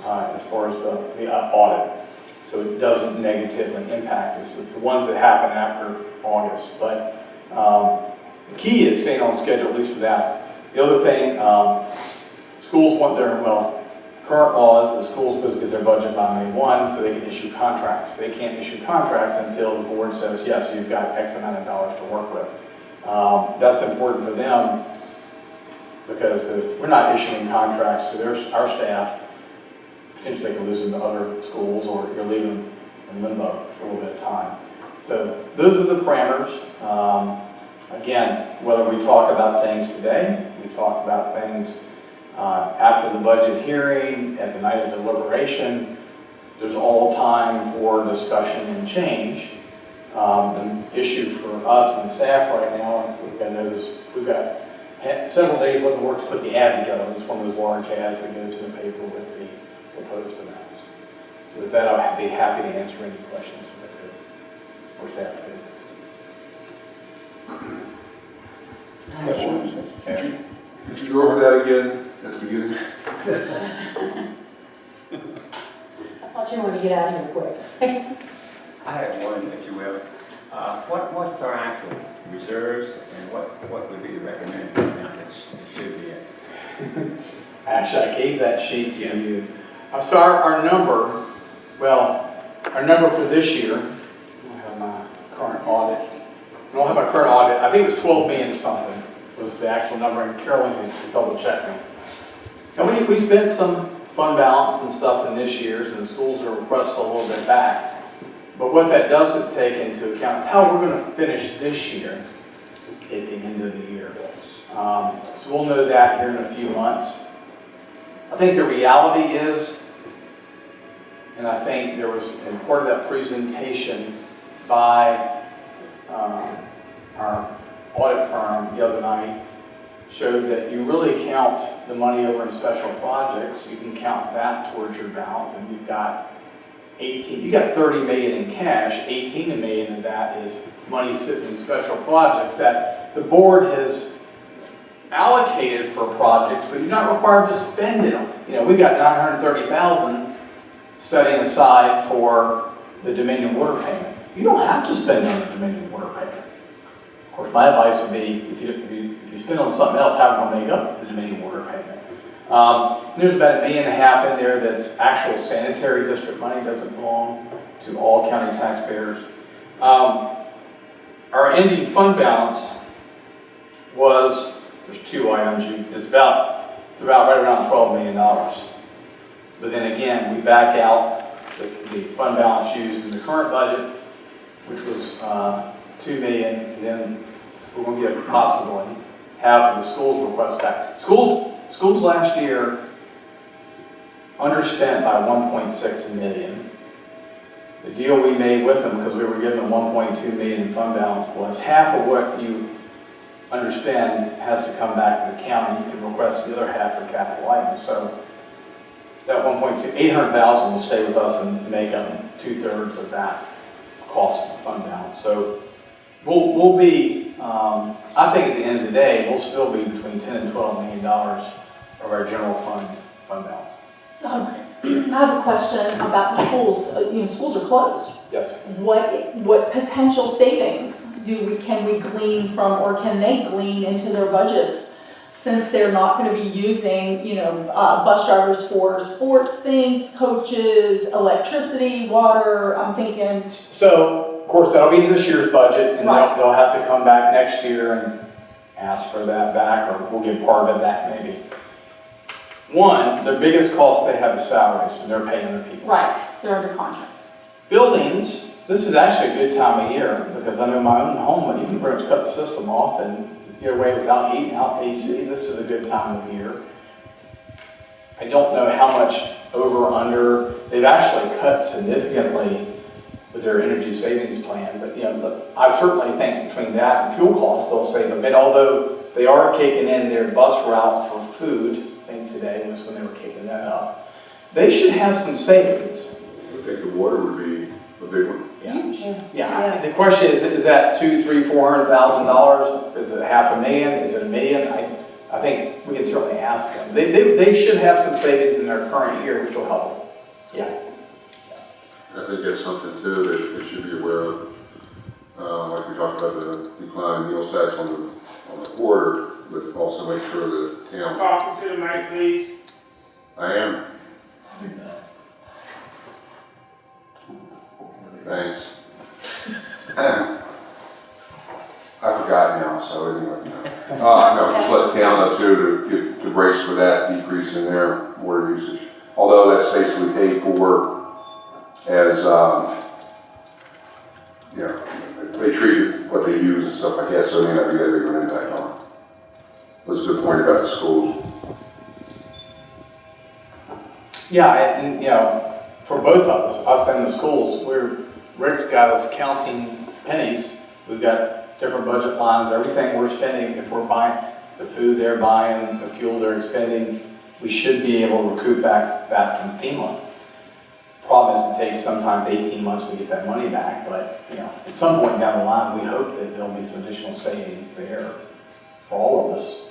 as far as the audit. So it doesn't negatively impact us. It's the ones that happen after August. But the key is staying on schedule, at least for that. The other thing, schools want current law is the school's supposed to get their budget by May 1 so they can issue contracts. They can't issue contracts until the board says, yes, you've got X amount of dollars to work with. That's important for them because if we're not issuing contracts to our staff, potentially they can lose them to other schools, or you're leaving them in limbo for a little bit of time. So those are the parameters. Again, whether we talk about things today, we talk about things after the budget hearing, at the night of deliberation, there's all time for discussion and change. The issue for us and staff right now, we've got several days worth of work to put the ad together. It's one of those large ads that goes in the paper with the proposed amounts. So with that, I'll be happy to answer any questions if I could, or staff could. Questions? Could you go over that again at the beginning? I thought you wanted to get out of here quick. I have one, if you will. What's our actual reserves and what would be the recommended amount that it should be at? Actually, I gave that sheet to you. So our number, our number for this year, I have my current audit. I don't have my current audit. I think it was 12 million something was the actual number, and Carolyn can double check me. And we spent some fund balance and stuff in this year's, and the schools are requesting a little bit back. But what that doesn't take into account is how we're going to finish this year at the end of the year. So we'll know that here in a few months. I think the reality is, and I think there was in part of that presentation by our audit firm the other night, showed that you really count the money over in special projects, you can count that towards your balance, and you've got 30 million in cash, 18 million of that is money sitting in special projects that the board has allocated for projects, but you're not required to spend it on. You know, we got 930,000 setting aside for the Dominion water payment. You don't have to spend on the Dominion water payment. Of course, my advice would be, if you spend on something else, how are we going to make up the Dominion water payment? There's about $1.5 million in there that's actual sanitary district money, doesn't belong to all county taxpayers. Our ending fund balance was, there's two items, it's about right around $12 million. But then again, we back out the fund balance used in the current budget, which was $2 million, and then we're going to get possibly half of the school's request back. Schools last year underspent by 1.6 million. The deal we made with them, because we were given them 1.2 million in fund balance, was half of what you underspend has to come back to the county. You can request the other half for capital items. So that 800,000 will stay with us and make up 2/3 of that cost of fund balance. So we'll be, I think at the end of the day, we'll still be between $10 and $12 million of our general fund balance. I have a question about the schools. Schools are closed. Yes. What potential savings can we glean from, or can they glean into their budgets, since they're not going to be using, bus drivers for sports things, coaches, electricity, water? I'm thinking. So, of course, that'll be this year's budget, and Right. they'll have to come back next year and ask for that back, or we'll get part of it back maybe. One, their biggest cost they have is salaries, and they're paying their people. Right, they're under contract. Buildings, this is actually a good time of year, because I know my own home, you can pretty much cut the system off and get away without heat and out AC. This is a good time of year. I don't know how much over or under. They've actually cut significantly with their energy savings plan, but I certainly think between that and fuel costs, they'll save a bit, although they are kicking in their bus route for food. I think today was when they were kicking that up. They should have some savings. I think the water would be a big one. Yeah. The question is that $200,000, $300,000, $400,000? Is it $500,000? Is it $1 million? I think we can certainly ask them. They should have some savings in their current year, which will help. Yeah. I think that's something too that they should be aware of. Like we talked about the decline in meal tax on the quarter, but also make sure that town. Talking to the mic, please. I am. Thanks. I forgot now, so anyway. No, just let the town know too to brace for that decrease in their water usage. Although that's basically paid for as, they treat what they use and stuff like that, so it may not be that big of an impact on it. That's a good point about the schools. Yeah, and for both of us and the schools, Rick's got us counting pennies. We've got different budget lines, everything we're spending. If we're buying the food they're buying, the fuel they're expending, we should be able to recoup back that from FEMA. Problem is, it takes sometimes 18 months to get that money back, but at some point down the line, we hope that there'll be some additional savings there for all of us.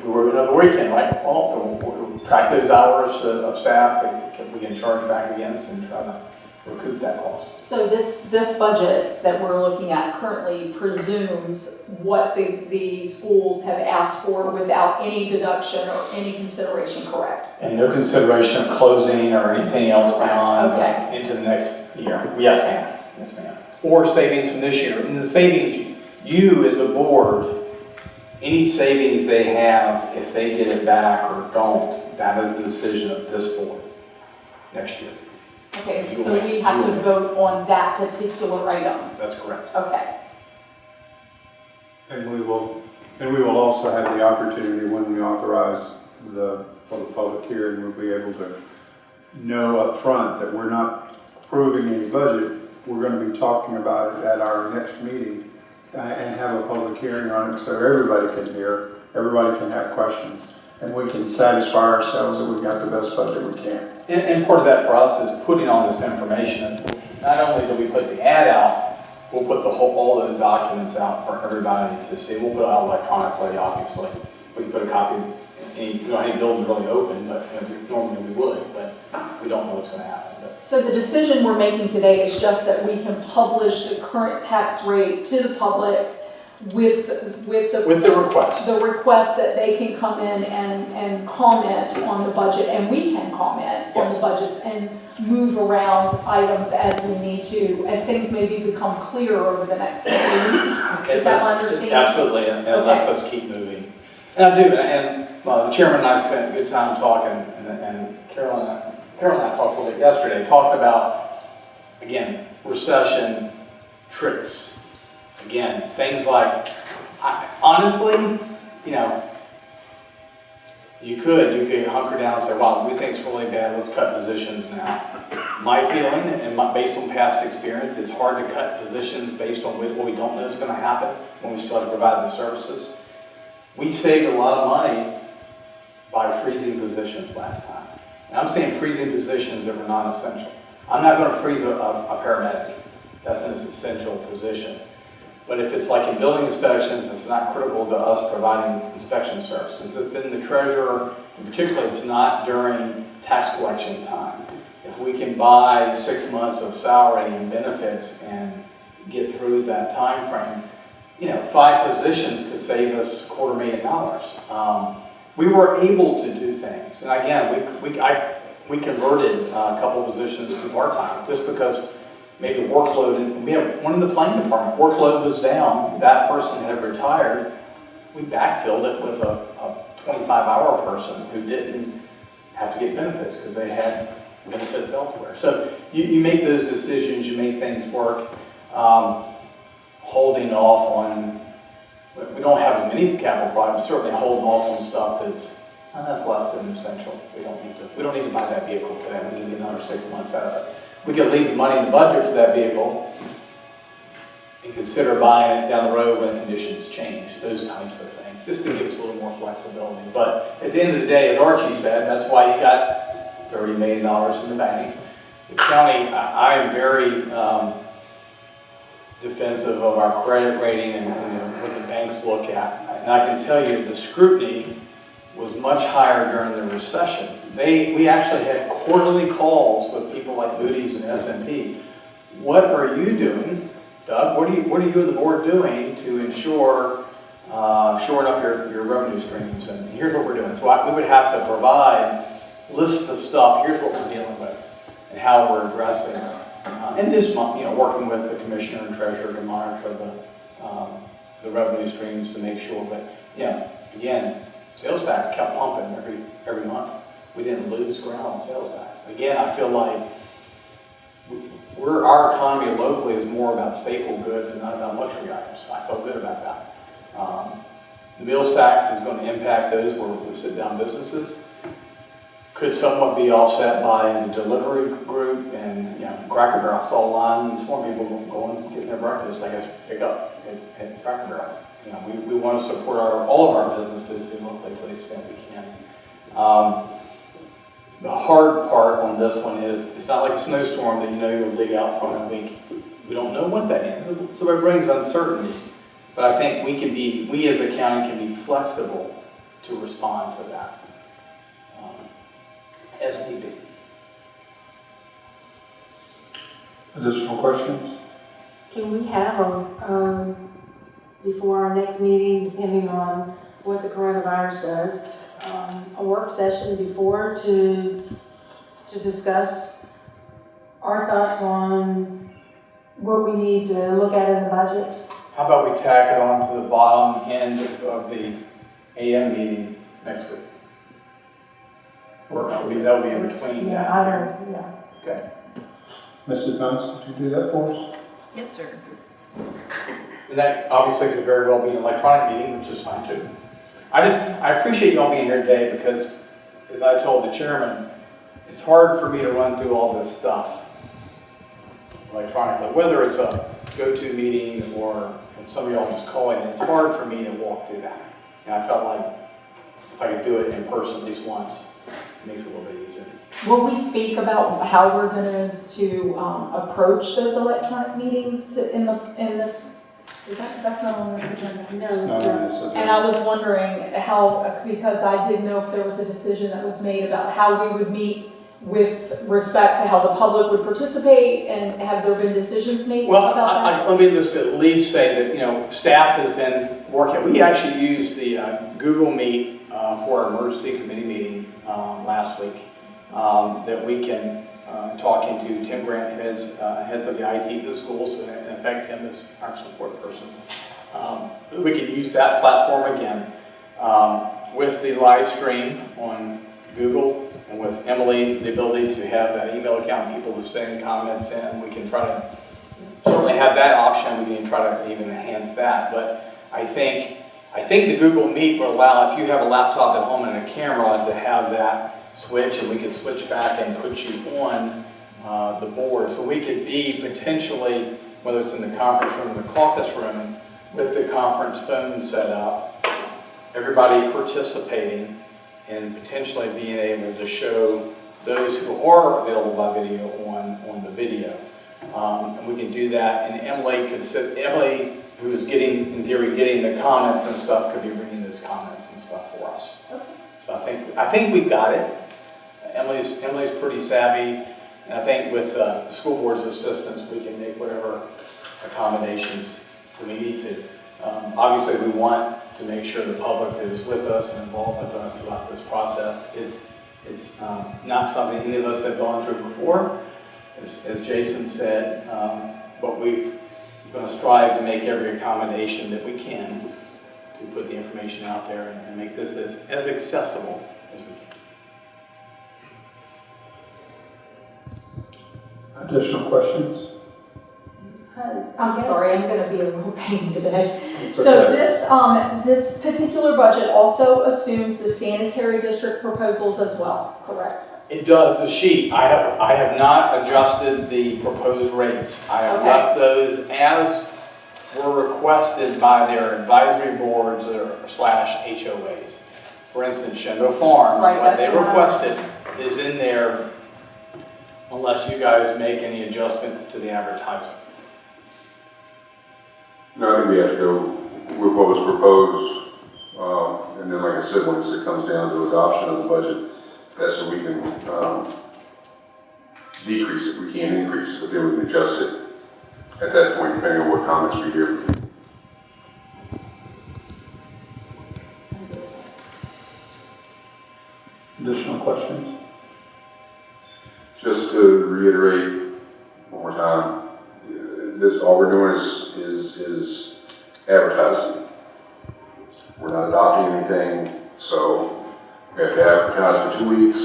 We're another weekend, right? We'll track those hours of staff that we can charge back against and try to recoup that cost. So this budget that we're looking at currently presumes what the schools have asked for without any deduction or any consideration, correct? And no consideration of closing or anything else beyond Okay. into the next year. Yes, ma'am. Yes, ma'am. Or savings from this year. And the savings, you as a board, any savings they have, if they get it back or don't, that is the decision of this board next year. Okay, so we have to vote on that particular item. That's correct. Okay. And we will also have the opportunity when we authorize for the public hearing, we'll be able to know up front that we're not approving any budget. We're going to be talking about it at our next meeting and have a public hearing on it so everybody can hear, everybody can have questions, and we can satisfy ourselves that we've got the best budget we can. And part of that for us is putting all this information. Not only do we put the ad out, we'll put all the documents out for everybody to see. We'll put it out electronically, obviously. We can put a copy, any building's really open, but normally we would, but we don't know what's going to happen. So the decision we're making today is just that we can publish the current tax rate to the public with the request. the request that they can come in and comment on the budget, and we can comment on the Yes. budgets and move around items as we need to, as things maybe become clearer over the next couple of weeks. Is that my understanding? Absolutely, and it lets us keep moving. And I do, and the chairman and I spent a good time talking, and Carol and I talked a little bit yesterday, talked about, again, recession tricks. Again, things like, honestly, you could hunker down and say, wow, we think it's really bad, let's cut positions now. My feeling, and based on past experience, it's hard to cut positions based on what we don't know is going to happen when we still have to provide the services. We saved a lot of money by freezing positions last time. And I'm saying freezing positions that were non-essential. I'm not going to freeze a paramedic. That's an essential position. But if it's like in building inspections, it's not critical to us providing inspection services. If in the treasurer, in particular, it's not during tax collection time. If we can buy 6 months of salary and benefits and get through that time frame, 5 positions could save us $250,000. We were able to do things. And again, we converted a couple positions to part-time just because maybe workload, and we have one in the planning department, workload was down, that person had retired, we backfilled it with a 25-hour person who didn't have to get benefits because they had benefits elsewhere. So you make those decisions, you make things work. Holding off on, we don't have as many capital projects, certainly holding off on stuff that's less than essential. We don't need to buy that vehicle today, we need to get another 6 months out of it. We could leave the money in the budget for that vehicle and consider buying it down the road when conditions change, those types of things, just to give us a little more flexibility. But at the end of the day, as Archie said, that's why you got $30 million in the bank. The county, I am very defensive of our credit rating and what the banks look at. And I can tell you the scrutiny was much higher during the recession. We actually had quarterly calls with people like Moody's and S&P. What are you doing, Doug? What are you and the board doing to ensure shoring up your revenue streams? And here's what we're doing. So we would have to provide lists of stuff. Here's what we're dealing with and how we're addressing it. And just working with the commissioner and treasurer to monitor the revenue streams to make sure. But again, sales tax kept pumping every month. We didn't lose ground on sales tax. Again, I feel like our economy locally is more about staple goods and not about luxury items. I feel good about that. The meals tax is going to impact those where we sit down businesses. Could somewhat be offset by the delivery group and Cracker Barrel. I saw a line this morning, people going getting their breakfast, I guess, pick up at Cracker Barrel. We want to support all of our businesses locally to the extent we can. The hard part on this one is it's not like a snowstorm that you'll dig out from in a week. We don't know what that is, so it brings uncertainty. But I think we as a county can be flexible to respond to that as need be. Additional questions? Can we have before our next meeting, depending on what the coronavirus does, a work session before to discuss our thoughts on what we need to look at in the budget? How about we tack it on to the bottom end of the AM meeting next week? Or that would be in between Yeah, that. I don't, yeah. Okay. Mrs. Bunce, could you do that for us? Yes, sir. And that obviously could very well be an electronic meeting, which is fine too. I appreciate you all being here today because, as I told the chairman, it's hard for me to run through all this stuff electronically, whether it's a go-to meeting or some of y'all just calling it. It's hard for me to walk through that. And I felt like if I could do it in person at least once, it makes it a little bit easier. Will we speak about how we're going to approach those electronic meetings in this? That's not on this agenda. No, No, it's not. it's a- And I was wondering how, because I didn't know if there was a decision that was made about how we would meet with respect to how the public would participate, and have there been decisions made Well, about that? let me just at least say that, staff has been working. We actually used the Google Meet for our emergency committee meeting last week, that we can talk into Tim Grant, heads of the IT of the schools, and in effect him as our support person. We could use that platform again with the live stream on Google, and with Emily, the ability to have that email account, people to send comments in. We can try to certainly have that option. We can try to even enhance that. But I think the Google Meet will allow, if you have a laptop at home and a camera, to have that switch, and we can switch back and put you on the board. So we could be potentially, whether it's in the conference room or the caucus room, with the conference phone set up, everybody participating, and potentially being able to show those who are available by video on the video. And we can do that, and Emily, who is in theory, getting the comments and stuff, could be reading those comments and stuff for us. Okay. So I think we've got it. Emily's pretty savvy, and I think with the school board's assistance, we can make whatever accommodations we need to. Obviously, we want to make sure the public is with us and involved with us throughout this process. It's not something any of us have gone through before, as Jason said, but we're going to strive to make every accommodation that we can to put the information out there and make this as accessible as we can. Additional questions? I'm sorry, I'm going to be a little pain today. It's So okay. this particular budget also assumes the sanitary district proposals as well, correct? It does, the sheet. I have not adjusted the proposed rates. I have Okay. left those as were requested by their advisory boards or / HOAs. For instance, Shendo Farms, Right, what that's they the one. requested is in there unless you guys make any adjustment to the advertisement. No, I think we have to go with what was proposed, and then like I said, once it comes down to adoption of the budget, that's so we can decrease it. We can't increase it, but then we can adjust it at that point, depending on what comments we hear from people. Additional questions? Just to reiterate one more time, all we're doing is advertising. We're not adopting anything, so we have to advertise for 2 weeks,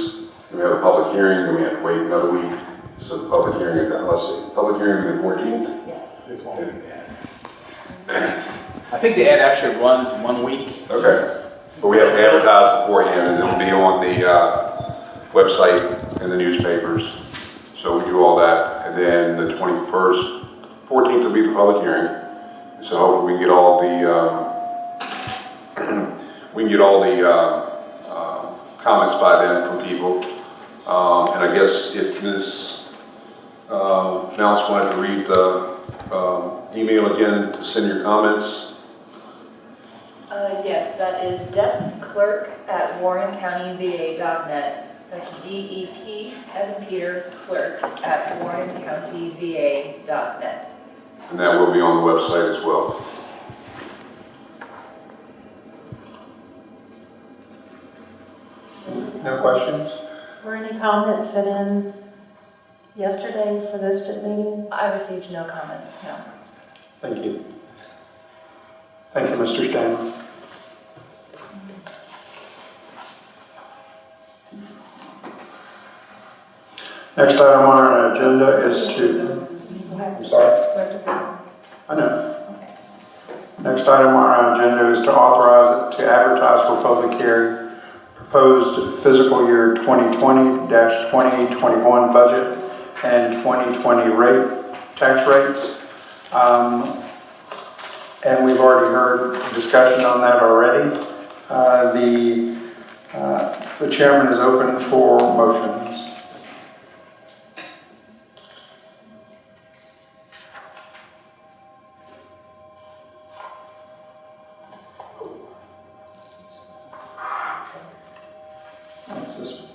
then we have a public hearing, then we have to wait another week. So the public hearing, public hearing will be the 14th. Yes. I think the ad actually runs 1 week. Okay. But we have to advertise beforehand, and it'll be on the website and the newspapers. So we do all that, and then the 21st, 14th will be the public hearing. So hopefully we can get all the comments by then from people. And I guess if Ms. Mounts wanted to read the email again to send your comments. Yes, that is debtclerk@warrencountyva.net. That's DEP as in Peter, clerk at warrencountyva.net. And that will be on the website as well. No questions? Were any comments sent in yesterday for this meeting? I received no comments, no. Thank you. Thank you, Mr. Stanley. Next item on our agenda is to, I'm sorry, I know. Next item on our agenda is to authorize it to advertise for public hearing proposed fiscal year 2020-2021 budget and 2020 tax rates. And we've already heard discussion on that already. The chairman is open for motions. What's this one?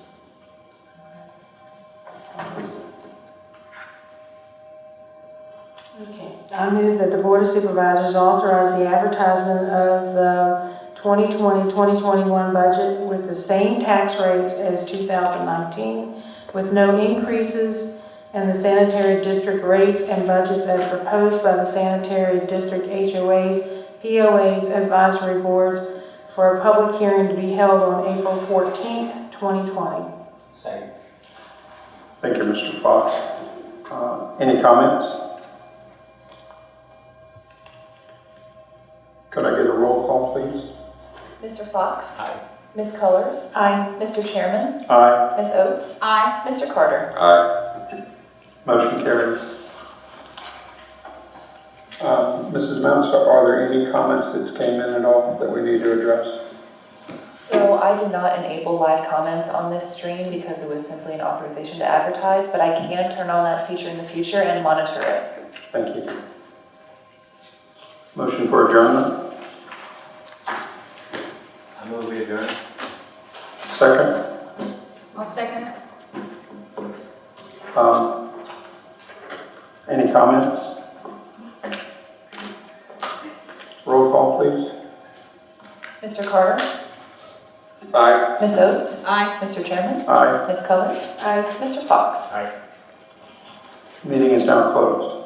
Okay. I move that the Board of Supervisors authorize the advertisement of the 2020-2021 budget with the same tax rates as 2019, with no increases, and the sanitary district rates and budgets as proposed by the sanitary district HOAs, POAs, advisory boards for a public hearing to be held on April 14th, 2020. Second. Thank you, Mr. Fox. Any comments? Could I get a roll call, please? Mr. Fox? Aye. Ms. Colors? Aye. Mr. Chairman? Aye. Ms. Oates? Aye. Mr. Carter? Aye. Motion carries. Mrs. Mounts, are there any comments that came in at all that we need to address? So I did not enable live comments on this stream because it was simply an authorization to advertise, but I can turn on that feature in the future and monitor it. Thank you. Motion for adjournment? I move we adjourn. Second? I'll second it. Any comments? Roll call, please. Mr. Carter? Aye. Ms. Oates? Aye. Mr. Chairman? Aye. Ms. Colors? Aye. Mr. Fox? Aye. Meeting is now closed.